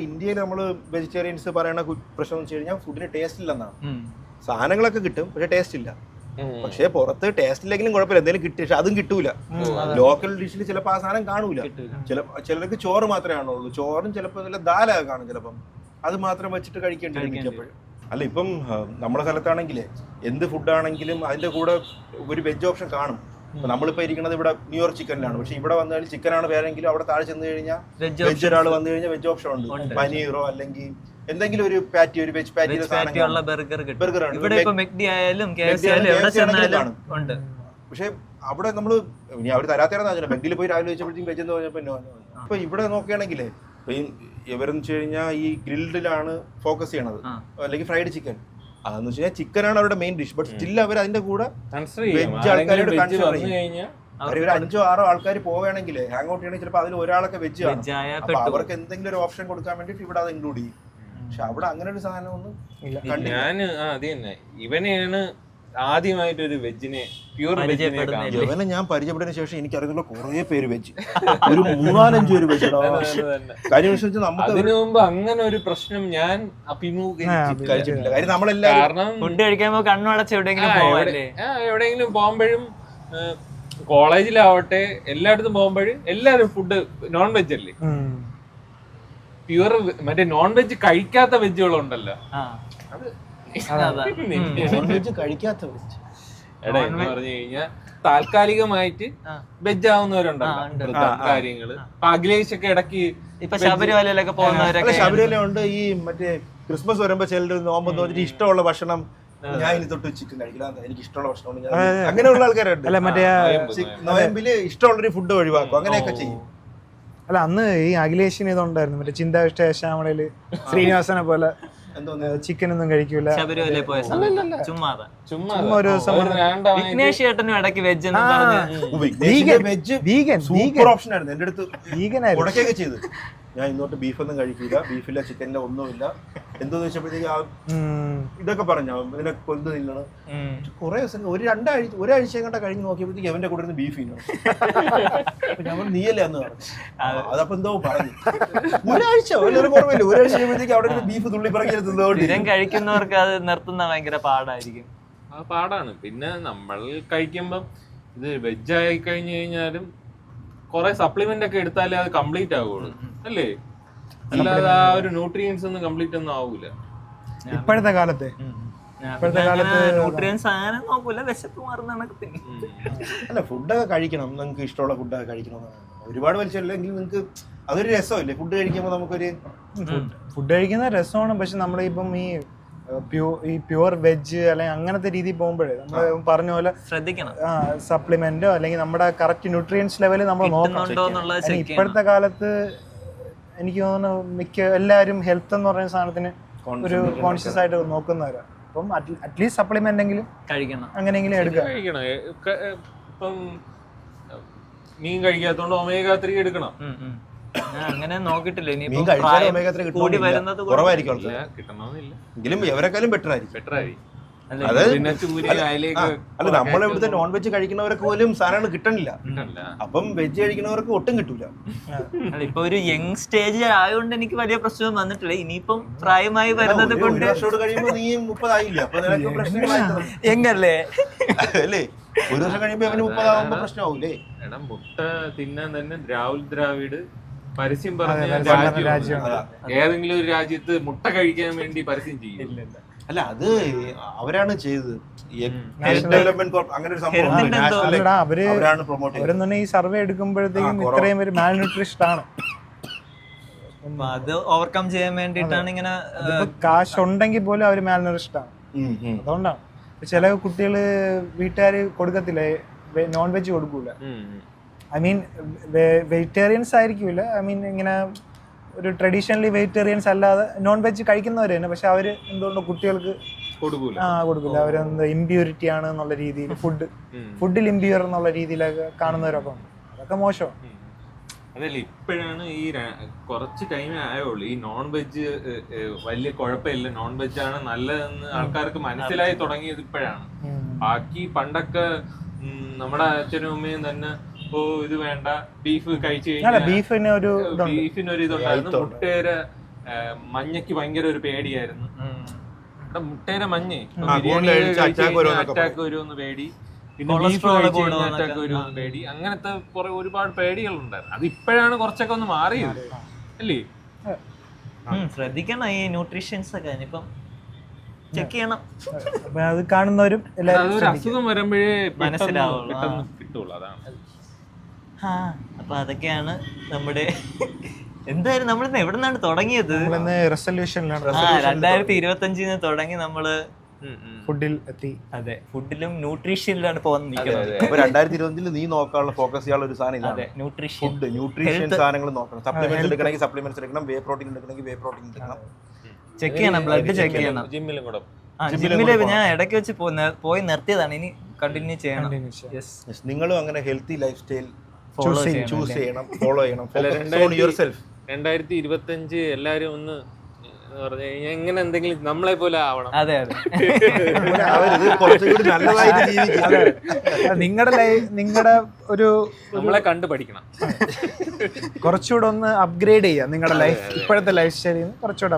ഇന്ത്യയിൽ നമ്മള് വെജിറ്റേറിയൻസ് പറയുന്ന പ്രശ്നം എന്ന് വെച്ച് കഴിഞ്ഞാൽ ഫുഡിന് ടേസ്റ്റ് ഇല്ലെന്നാണ്. സാധനങ്ങളൊക്കെ കിട്ടും, പക്ഷെ ടേസ്റ്റ് ഇല്ല. പക്ഷെ പുറത്ത് ടേസ്റ്റ് ഇല്ലെങ്കിലും കുഴപ്പമില്ല, എന്തെങ്കിലും കിട്ടി. പക്ഷെ അതും കിട്ടൂല. ലോക്കൽ ഡിഷിൽ ചിലപ്പോൾ ആ സാധനം കാണൂല. ചിലർക്ക് ചോറ് മാത്രമേ കാണുള്ളൂ. ചോറും ചിലപ്പോൾ ദാലൊക്കെ കാണും. ചിലപ്പം അത് മാത്രം വെച്ചിട്ട് കഴിക്കേണ്ടി വരും മിക്കപ്പോഴും. അല്ല, ഇപ്പം നമ്മുടെ സ്ഥലത്താണെങ്കിലേ എന്ത് ഫുഡാണെങ്കിലും അതിന്റെ കൂടെ ഒരു വെജ് ഓപ്ഷൻ കാണും. ഇപ്പൊ നമ്മളിപ്പോ ഇരിക്കുന്നത് ഇവിടെ ന്യൂയോർക്ക് ചിക്കനിലാണ്, പക്ഷെ ഇവിടെ വന്നു കഴിഞ്ഞാൽ ചിക്കനാണ് വേറെങ്കിലും അവിടെ താഴെ ചെന്ന് കഴിഞ്ഞാൽ വെജ് ഒരാൾ വന്നു കഴിഞ്ഞാൽ വെജ് ഓപ്ഷൻ ഉണ്ട്, പനീറോ അല്ലെങ്കിൽ എന്തെങ്കിലും ഒരു പാറ്റി, ഒരു വെജ് പാറ്റിയുടെ സാധനം, ബർഗർ ആണ്. പക്ഷെ അവിടെ നമ്മള് ഇനി അവർ തരാത്തേടാ ബെങ്കിൽ പോയി രാവിലെ വെച്ചപ്പോഴത്തേക്കും വെജ് എന്ന് പറഞ്ഞപ്പോ ഇപ്പൊ ഇവിടെ നോക്കുകയാണെങ്കിലേ ഇവരെന്ന് വെച്ച് കഴിഞ്ഞാൽ ഈ ഗ്രിൽഡിലാണ് ഫോക്കസ് ചെയ്യണത്, അല്ലെങ്കിൽ ഫ്രൈഡ് ചിക്കൻ. അതെന്ന് വെച്ച് കഴിഞ്ഞാൽ ചിക്കനാണ് അവരുടെ മെയിൻ ഡിഷ്. ബട്ട് സ്റ്റിൽ അവർ അതിന്റെ കൂടെ വെജ് ആൾക്കാരോട് കൺസിഡർ ചെയ്യും. ഒരു 5 or 6 ആൾക്കാർ പോവുകയാണെങ്കിൽ ഹാങ് ഔട്ട് ചെയ്യണമെങ്കിൽ ചിലപ്പോൾ അതിൽ ഒരാളൊക്കെ വെജ് ആണ്. അപ്പൊ അവർക്ക് എന്തെങ്കിലും ഒരു ഓപ്ഷൻ കൊടുക്കാൻ വേണ്ടിട്ട് ഇവിടെ അത് ഇൻക്ലൂഡ് ചെയ്യും. പക്ഷെ അവിടെ അങ്ങനെ ഒരു സാധനം ഒന്നും ഞാൻ അത് തന്നെ ഇവനെയാണ് ആദ്യമായിട്ട് ഒരു വെജിനെ പ്യൂർ ഇവനെ ഞാൻ പരിചയപ്പെട്ടതിന് ശേഷം എനിക്ക് അറിയുന്ന കുറെ പേര് വെജ്, ഒരു 3-4 പേര് വെച്ച്. കാര്യം നമുക്ക് അതിനു മുമ്പ് അങ്ങനെ ഒരു പ്രശ്നം ഞാൻ കഴിച്ചിട്ടില്ല. കാര്യം നമ്മളെല്ലാവരും കാരണം ഫുഡ് കഴിക്കുമ്പോ കണ്ണടച്ച് എവിടെയെങ്കിലും പോകുമ്പോഴും കോളേജിലാവട്ടെ എല്ലായിടത്തും പോകുമ്പോഴും എല്ലാരും ഫുഡ് നോൺ വെജ് അല്ലേ, പ്യൂർ മറ്റേ നോൺ വെജ് കഴിക്കാത്ത വെജുകളുണ്ടല്ലോ. അത് കഴിക്കാത്ത പറഞ്ഞു കഴിഞ്ഞാൽ താൽക്കാലികമായിട്ട് വെജ് ആവുന്നവരുണ്ടല്ലോ കാര്യങ്ങള്. അഖിലേഷ് ഒക്കെ ഇടയ്ക്ക് ഇപ്പൊ ശബരിമലയിലൊക്കെ പോകുന്നവരൊക്കെ, ശബരിമല ഉണ്ട്. ഈ മറ്റേ ക്രിസ്മസ് വരുമ്പോ ചിലർ നോമ്പ് നോക്കിട്ട് ഇഷ്ടമുള്ള ഭക്ഷണം, ഞാൻ ഇനി തൊട്ട് ചിക്കൻ കഴിക്കില്ല, എനിക്ക് ഇഷ്ടമുള്ള ഭക്ഷണം, അങ്ങനെയുള്ള ആൾക്കാരുണ്ട്. നോയമ്പില് ഇഷ്ടമുള്ളൊരു ഫുഡ് ഒഴിവാക്കും, അങ്ങനെയൊക്കെ ചെയ്യും. അല്ല അന്ന് ഈ അഖിലേഷിന് ഇതുണ്ടായിരുന്നു, മറ്റേ ചിന്താവിഷ്ടേശാമളയില് ശ്രീനിവാസനെ പോലെ ചിക്കൻ ഒന്നും കഴിക്കൂല. ശബരിമല പോയ ചുമ്മാ ഒരു ദിവസം വിഘ്നേഷ് ചേട്ടനും ഇടയ്ക്ക് വെജ് സൂപ്പർ ഓപ്ഷൻ ആയിരുന്നു എന്റെ അടുത്ത്, ഉടക്കൊക്കെ ചെയ്ത്. ഞാൻ ഇന്നോട്ട് ബീഫൊന്നും കഴിക്കില്ല, ബീഫില്ല, ചിക്കനില്ല, ഒന്നുമില്ല. എന്താന്ന് വെച്ചപ്പോഴത്തേക്ക് ഇതൊക്കെ പറഞ്ഞു ഇതിനെ കൊന്ത് തിന്നണം. കുറെ ദിവസം ഒരാഴ്ച കണ്ട കഴിഞ്ഞ് നോക്കിയപ്പോഴത്തേക്ക് അവന്റെ കൂടെ ഇരുന്ന് ബീഫ് തിന്നണം. ഞാൻ നീയല്ലേ അന്ന് പറഞ്ഞു. അതപ്പോ എന്തോ പറഞ്ഞു ഒരാഴ്ച കുറവില്ല, ഒരാഴ്ച കഴിയുമ്പോഴത്തേക്ക് അവിടെ ബീഫ് തുള്ളി പറക്കി കഴിക്കുന്നവർക്ക് അത് നിർത്തുന്ന ഭയങ്കര പാടായിരിക്കും. പാടാണ്. പിന്നെ നമ്മൾ കഴിക്കുമ്പം ഇത് വെജ് ആയി കഴിഞ്ഞു കഴിഞ്ഞാലും കുറെ സപ്ലിമെന്റ് ഒക്കെ എടുത്താലേ അത് കംപ്ലീറ്റ് ആവുള്ളൂ അല്ലേ, അല്ലാതെ ആ ഒരു ന്യൂട്രിയൻസ് ഒന്നും കംപ്ലീറ്റ് ഒന്നും ആവൂല ഇപ്പോഴത്തെ കാലത്ത്. ന്യൂട്രിയൻസ് അങ്ങനെ നോക്കൂല, വിശപ്പ് മാറുന്ന. അല്ല ഫുഡൊക്കെ കഴിക്കണം, നിങ്ങൾക്ക് ഇഷ്ടമുള്ള ഫുഡൊക്കെ കഴിക്കണം. ഒരുപാട് വലിച്ചല്ലെങ്കിൽ നിങ്ങൾക്ക് അതൊരു രസമല്ലേ ഫുഡ് കഴിക്കുമ്പോൾ. നമുക്കൊരു ഫുഡ് കഴിക്കുന്ന രസമാണ്, പക്ഷെ നമ്മളിപ്പം ഈ പ്യുവർ വെജ് അല്ലെങ്കിൽ അങ്ങനത്തെ രീതിയിൽ പോകുമ്പോഴേ നമ്മൾ പറഞ്ഞ പോലെ ശ്രദ്ധിക്കണം. സപ്ലിമെന്റോ അല്ലെങ്കിൽ നമ്മുടെ കറക്റ്റ് ന്യൂട്രിയൻസ് ലെവല് നമ്മൾ നോക്കണം. ഇപ്പോഴത്തെ കാലത്ത് എനിക്ക് തോന്നുന്നു മിക്ക എല്ലാവരും ഹെൽത്ത് എന്ന് പറയുന്ന സാധനത്തിന് ഒരു കോൺഷ്യസ് ആയിട്ട് നോക്കുന്നവരാണ്. അപ്പം അറ്റ്ലീസ്റ്റ് സപ്ലിമെന്റ് എങ്കിലും കഴിക്കണം, അങ്ങനെയെങ്കിലും എടുക്കണം. ഇപ്പം മീൻ കഴിക്കാത്തോണ്ട് ഒമേഗ 3 എടുക്കണം. അങ്ങനെ നോക്കിട്ടില്ല. എങ്കിലും എവരെക്കാളും ബെറ്റർ ആയിരിക്കും. അല്ല നമ്മളിവിടുത്തെ നോൺ വെജ് കഴിക്കുന്നവർക്ക് പോലും സാധനങ്ങൾ കിട്ടണില്ല, അപ്പം വെജ് കഴിക്കുന്നവർക്ക് ഒട്ടും കിട്ടൂല. ഇപ്പൊ ഒരു യങ് സ്റ്റേജ് ആയതുകൊണ്ട് എനിക്ക് വലിയ പ്രശ്നം വന്നിട്ടില്ല. ഇനിയിപ്പം പ്രായമായി വരുന്നത് കൊണ്ട് കഴിയുമ്പോ നീ 30 ആയില്ല, അപ്പൊ നിനക്ക് പ്രശ്നങ്ങളായി എങ്ങല്ലേ അല്ലേ? ഒരു വർഷം കഴിയുമ്പോ അവന് 30 ആവുമ്പോ പ്രശ്നമാവൂലേ? എടാ മുട്ട തിന്നാൻ തന്നെ രാഹുൽ ദ്രാവിഡ് പരസ്യം പറഞ്ഞ ഏതെങ്കിലും ഒരു രാജ്യത്ത് മുട്ട കഴിക്കാൻ വേണ്ടി പരസ്യം ചെയ്യും. അല്ല അത് അവരാണ് ചെയ്തത്. അങ്ങനെ ഒരു സംഭവം അവരെന്ന് ഈ സർവേ എടുക്കുമ്പോഴത്തേക്കും ഇത്രയും ഒരു മാൽന്യൂട്രിഷൻ ആണ്. അത് ഓവർകം ചെയ്യാൻ വേണ്ടിട്ടാണ് ഇങ്ങനെ. കാശ് ഉണ്ടെങ്കിൽ പോലും അവര് മാൽന്യൂട്രിഷൻ ആണ്. അതുകൊണ്ടാണ് ചില കുട്ടികള് വീട്ടുകാര് കൊടുക്കത്തില്ല, നോൺ വെജ് കൊടുക്കൂല. ഐ മീൻ വെജിറ്റേറിയൻസ് ആയിരിക്കൂല, ഐ മീൻ ഇങ്ങനെ ഒരു ട്രഡീഷണലി വെജിറ്റേറിയൻസ് അല്ലാതെ നോൺ വെജ് കഴിക്കുന്നവർ തന്നെ. പക്ഷെ അവര് എന്തുകൊണ്ട് കുട്ടികൾക്ക് കൊടുക്കില്ല. അവരെന്താ ഇമ്പ്യൂരിറ്റി ആണ് എന്നുള്ള രീതിയിൽ ഫുഡിൽ ഇമ്പ്യൂർ എന്നുള്ള രീതിയിലൊക്കെ കാണുന്നവരൊക്കെ ഉണ്ട്. അതൊക്കെ മോശമാണ്. അതല്ല ഇപ്പോഴാണ് ഈ കുറച്ച് ടൈമേ ആയുള്ളൂ ഈ നോൺ വെജ് വലിയ കുഴപ്പമില്ല, നോൺ വെജ് ആണ് നല്ലതെന്ന് ആൾക്കാർക്ക് മനസ്സിലായി തുടങ്ങിയത് ഇപ്പോഴാണ്. ബാക്കി പണ്ടൊക്കെ നമ്മുടെ അച്ഛനും അമ്മയും തന്നെ ഇത് വേണ്ട, ബീഫ് കഴിച്ചു കഴിഞ്ഞാൽ ബീഫിനൊരു ഇതുണ്ടായിരുന്നു. മുട്ടേര മഞ്ഞക്ക് ഭയങ്കര ഒരു പേടിയായിരുന്നു. മുട്ടേര മഞ്ഞ് അറ്റാക്ക് വരുമെന്ന് പേടി, പിന്നെ ബീഫ് കഴിച്ചു കഴിഞ്ഞാൽ അറ്റാക്ക് വരുമെന്ന് പേടി, അങ്ങനത്തെ കുറെ ഒരുപാട് പേടികളുണ്ടായിരുന്നു. അത് ഇപ്പോഴാണ് കുറച്ചൊക്കെ ഒന്ന് മാറിയത് അല്ലേ? ശ്രദ്ധിക്കണം ഈ ന്യൂട്രീഷ്യൻസ് ഒക്കെ. ഇനിയിപ്പം ചെക്ക് ചെയ്യണം. അപ്പൊ അത് കാണുന്നവരും എല്ലാവരും അതൊരു അസുഖം വരുമ്പോഴേ മനസ്സിലാവുള്ളൂ. പെട്ടെന്ന് കിട്ടുള്ളൂ. അതാണ്. അപ്പൊ അതൊക്കെയാണ് നമ്മുടെ എന്തായാലും നമ്മളിന്ന് എവിടെ നിന്നാണ് തുടങ്ങിയത്? റെസൊല്യൂഷനിലാണ് 2025 തുടങ്ങി നമ്മള് ഫുഡിൽ എത്തി. അതെ, ഫുഡിലും ന്യൂട്രീഷനിലാണ് ഇപ്പൊ വന്നിരിക്കുന്നത്. അപ്പൊ 2025 നീ നോക്കാനുള്ള ഫോക്കസ് ചെയ്യാനുള്ള ഒരു സാധനം ഇതാണ്. ന്യൂട്രീഷൻ, ഫുഡ്, ന്യൂട്രീഷൻ സാധനങ്ങൾ നോക്കണം. സപ്ലിമെന്റ്സ് എടുക്കണമെങ്കിൽ സപ്ലിമെന്റ്സ് എടുക്കണം, വേ പ്രോട്ടീൻ എടുക്കണമെങ്കിൽ വേ പ്രോട്ടീൻ എടുക്കണം. ചെക്ക് ചെയ്യണം, ബ്ലഡ് ചെക്ക് ചെയ്യണം. ജിമ്മിലും കൂടെ ജിമ്മില് ഞാൻ ഇടയ്ക്ക് വെച്ച് പോയി നിർത്തിയതാണ്, ഇനി കണ്ടിന്യൂ ചെയ്യണം. നിങ്ങളും അങ്ങനെ ഹെൽത്തി ലൈഫ് സ്റ്റൈൽ ചൂസ് ചെയ്യണം, ഫോളോ ചെയ്യണം. 2025 എല്ലാരും ഒന്ന് എങ്ങനെ എന്തെങ്കിലും നമ്മളെ പോലെ ആവണം. അതെ അതെ, കുറച്ചുകൂടി നല്ലതായിട്ട് ജീവിക്കും. നിങ്ങളുടെ ഒരു നമ്മളെ കണ്ടു പഠിക്കണം. കുറച്ചുകൂടെ ഒന്ന് അപ്ഗ്രേഡ് ചെയ്യാം നിങ്ങളുടെ ലൈഫ്, ഇപ്പോഴത്തെ ലൈഫ് സ്റ്റൈലിൽ കുറച്ചുകൂടെ.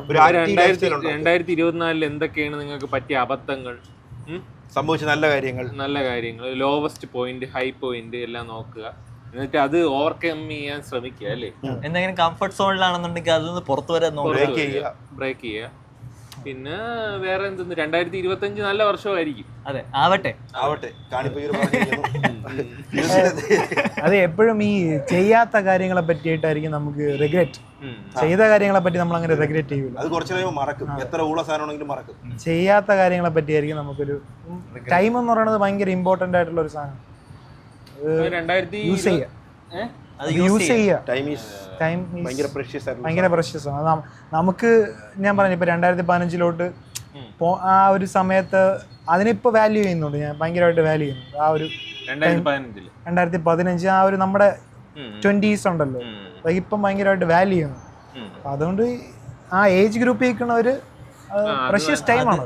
2024 എന്തൊക്കെയാണ് നിങ്ങൾക്ക് പറ്റിയ അബദ്ധങ്ങൾ, സംഭവിച്ച നല്ല കാര്യങ്ങൾ, ലോവസ്റ്റ് പോയിന്റ്, ഹൈ പോയിന്റ് എല്ലാം നോക്കുക. എന്നിട്ട് അത് ഓവർകം ചെയ്യാൻ ശ്രമിക്കുക അല്ലേ. എന്തെങ്കിലും കംഫർട്ട് സോണിലാണെന്നുണ്ടെങ്കിൽ അതൊന്ന് പുറത്തു വരാൻ ബ്രേക്ക് ചെയ്യുക. പിന്നെ വേറെ എന്തെന്ന്, 2025 നല്ല വർഷമായിരിക്കും. അതെ, ആവട്ടെ. അത് എപ്പോഴും ഈ ചെയ്യാത്ത കാര്യങ്ങളെ പറ്റിയിട്ടായിരിക്കും നമുക്ക് റിഗ്രറ്റ്. ചെയ്ത കാര്യങ്ങളെ പറ്റി നമ്മൾ അങ്ങനെ റിഗ്രറ്റ് ചെയ്യൂല. അത് കുറച്ച് കഴിയുമ്പോൾ മറക്കും. എത്ര ഊള സാധനമാണെങ്കിലും മറക്കും. ചെയ്യാത്ത കാര്യങ്ങളെ പറ്റിയായിരിക്കും നമുക്കൊരു ടൈം എന്ന് പറയുന്നത് ഭയങ്കര ഇമ്പോർട്ടന്റ് ആയിട്ടുള്ള ഒരു സാധനം. യൂസ് ചെയ്യുക. ഭയങ്കര പ്രഷ്യസ് ആണ്. നമുക്ക് ഞാൻ പറഞ്ഞു ഇപ്പൊ 2015 ആ ഒരു സമയത്ത് അതിനിപ്പോ വാല്യൂ ചെയ്യുന്നുണ്ട്. ഞാൻ ഭയങ്കരമായിട്ട് വാല്യൂ ചെയ്യുന്നുണ്ട് ആ ഒരു 2015 ആ ഒരു നമ്മുടെ 20s ഉണ്ടല്ലോ, ഇപ്പം ഭയങ്കരമായിട്ട് വാല്യൂ ചെയ്യുന്നു. അപ്പൊ അതുകൊണ്ട് ആ ഏജ് ഗ്രൂപ്പിൽ നിൽക്കുന്നവര് പ്രഷ്യസ് ടൈമാണ്,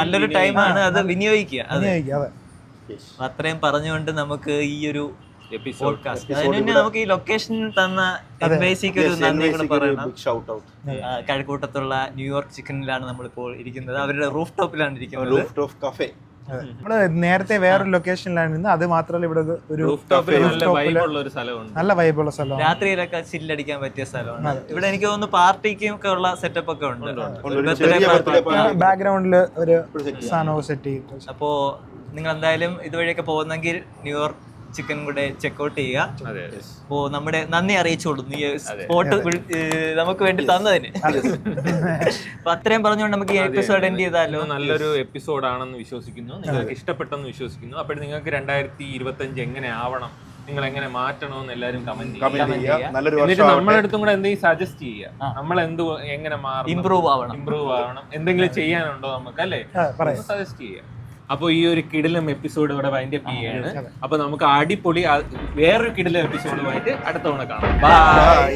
നല്ലൊരു ടൈമാണ്, അത് വിനിയോഗിക്കുക. അതെ. അത്രയും പറഞ്ഞുകൊണ്ട് നമുക്ക് ഈ ഒരു പോഡ്കാസ്റ്റ്, അതിന് നമുക്ക് ഈ ലൊക്കേഷൻ തന്ന NYCക്ക് ഒരു നന്ദി കൂടെ പറയണം. കഴക്കൂട്ടത്തുള്ള ന്യൂയോർക്ക് ചിക്കനിലാണ് നമ്മളിപ്പോൾ ഇരിക്കുന്നത്. അവരുടെ റൂഫ് ടോപ്പിലാണ് ഇരിക്കുന്നത്. നമ്മള് നേരത്തെ വേറൊരു ലൊക്കേഷനിലാണ് ഇരുന്നത്. അത് മാത്രമല്ല ഇവിടെ ഒരു നല്ല വൈബുള്ള സ്ഥലമാണ്. രാത്രിയിലൊക്കെ ചില്ലടിക്കാൻ പറ്റിയ സ്ഥലമാണ്. ഇവിടെ എനിക്ക് തോന്നുന്നു പാർട്ടിക്കും ഒക്കെ ഉള്ള സെറ്റപ്പ് ഒക്കെ ഉണ്ട്. ബാക്ക്ഗ്രൗണ്ടില് ഒരു സാധനം സെറ്റ് ചെയ്തു. അപ്പോ നിങ്ങൾ എന്തായാലും ഇതുവഴിയൊക്കെ പോകുന്നെങ്കിൽ ന്യൂയോർക്ക് ചിക്കൻ കൂടെ ചെക്കൗട്ട് ചെയ്യുക. അപ്പോ നമ്മുടെ നന്ദി അറിയിച്ചോളൂ ഈ സ്പോട്ട് നമുക്ക് വേണ്ടി തന്നതിന്. അപ്പൊ അത്രയും പറഞ്ഞുകൊണ്ട് നമുക്ക് ഈ എപ്പിസോഡ് എൻഡ് ചെയ്താലോ? നല്ലൊരു എപ്പിസോഡാണെന്ന് വിശ്വസിക്കുന്നു, നിങ്ങൾക്ക് ഇഷ്ടപ്പെട്ടെന്ന് വിശ്വസിക്കുന്നു. അപ്പോൾ നിങ്ങൾക്ക് 2025 എങ്ങനെ ആവണം, നിങ്ങൾ എങ്ങനെ മാറ്റണമെന്ന് എല്ലാവരും കമന്റ് ചെയ്യുക. എന്നിട്ട് നമ്മളടുത്തും കൂടെ എന്തെങ്കിലും സജസ്റ്റ് ചെയ്യുക. നമ്മൾ എങ്ങനെ മാറണം, ഇമ്പ്രൂവ് ആവണം, എന്തെങ്കിലും ചെയ്യാനുണ്ടോ നമുക്ക്, അല്ലേ, സജസ്റ്റ് ചെയ്യുക. അപ്പോൾ ഈ ഒരു കിടിലം എപ്പിസോഡ് ഇവിടെ വൈൻഡപ്പ് ചെയ്യാണ്. അപ്പൊ നമുക്ക് അടിപൊളി വേറൊരു കിടിലം എപ്പിസോഡുമായിട്ട് അടുത്ത തവണ കാണാം. ബൈ.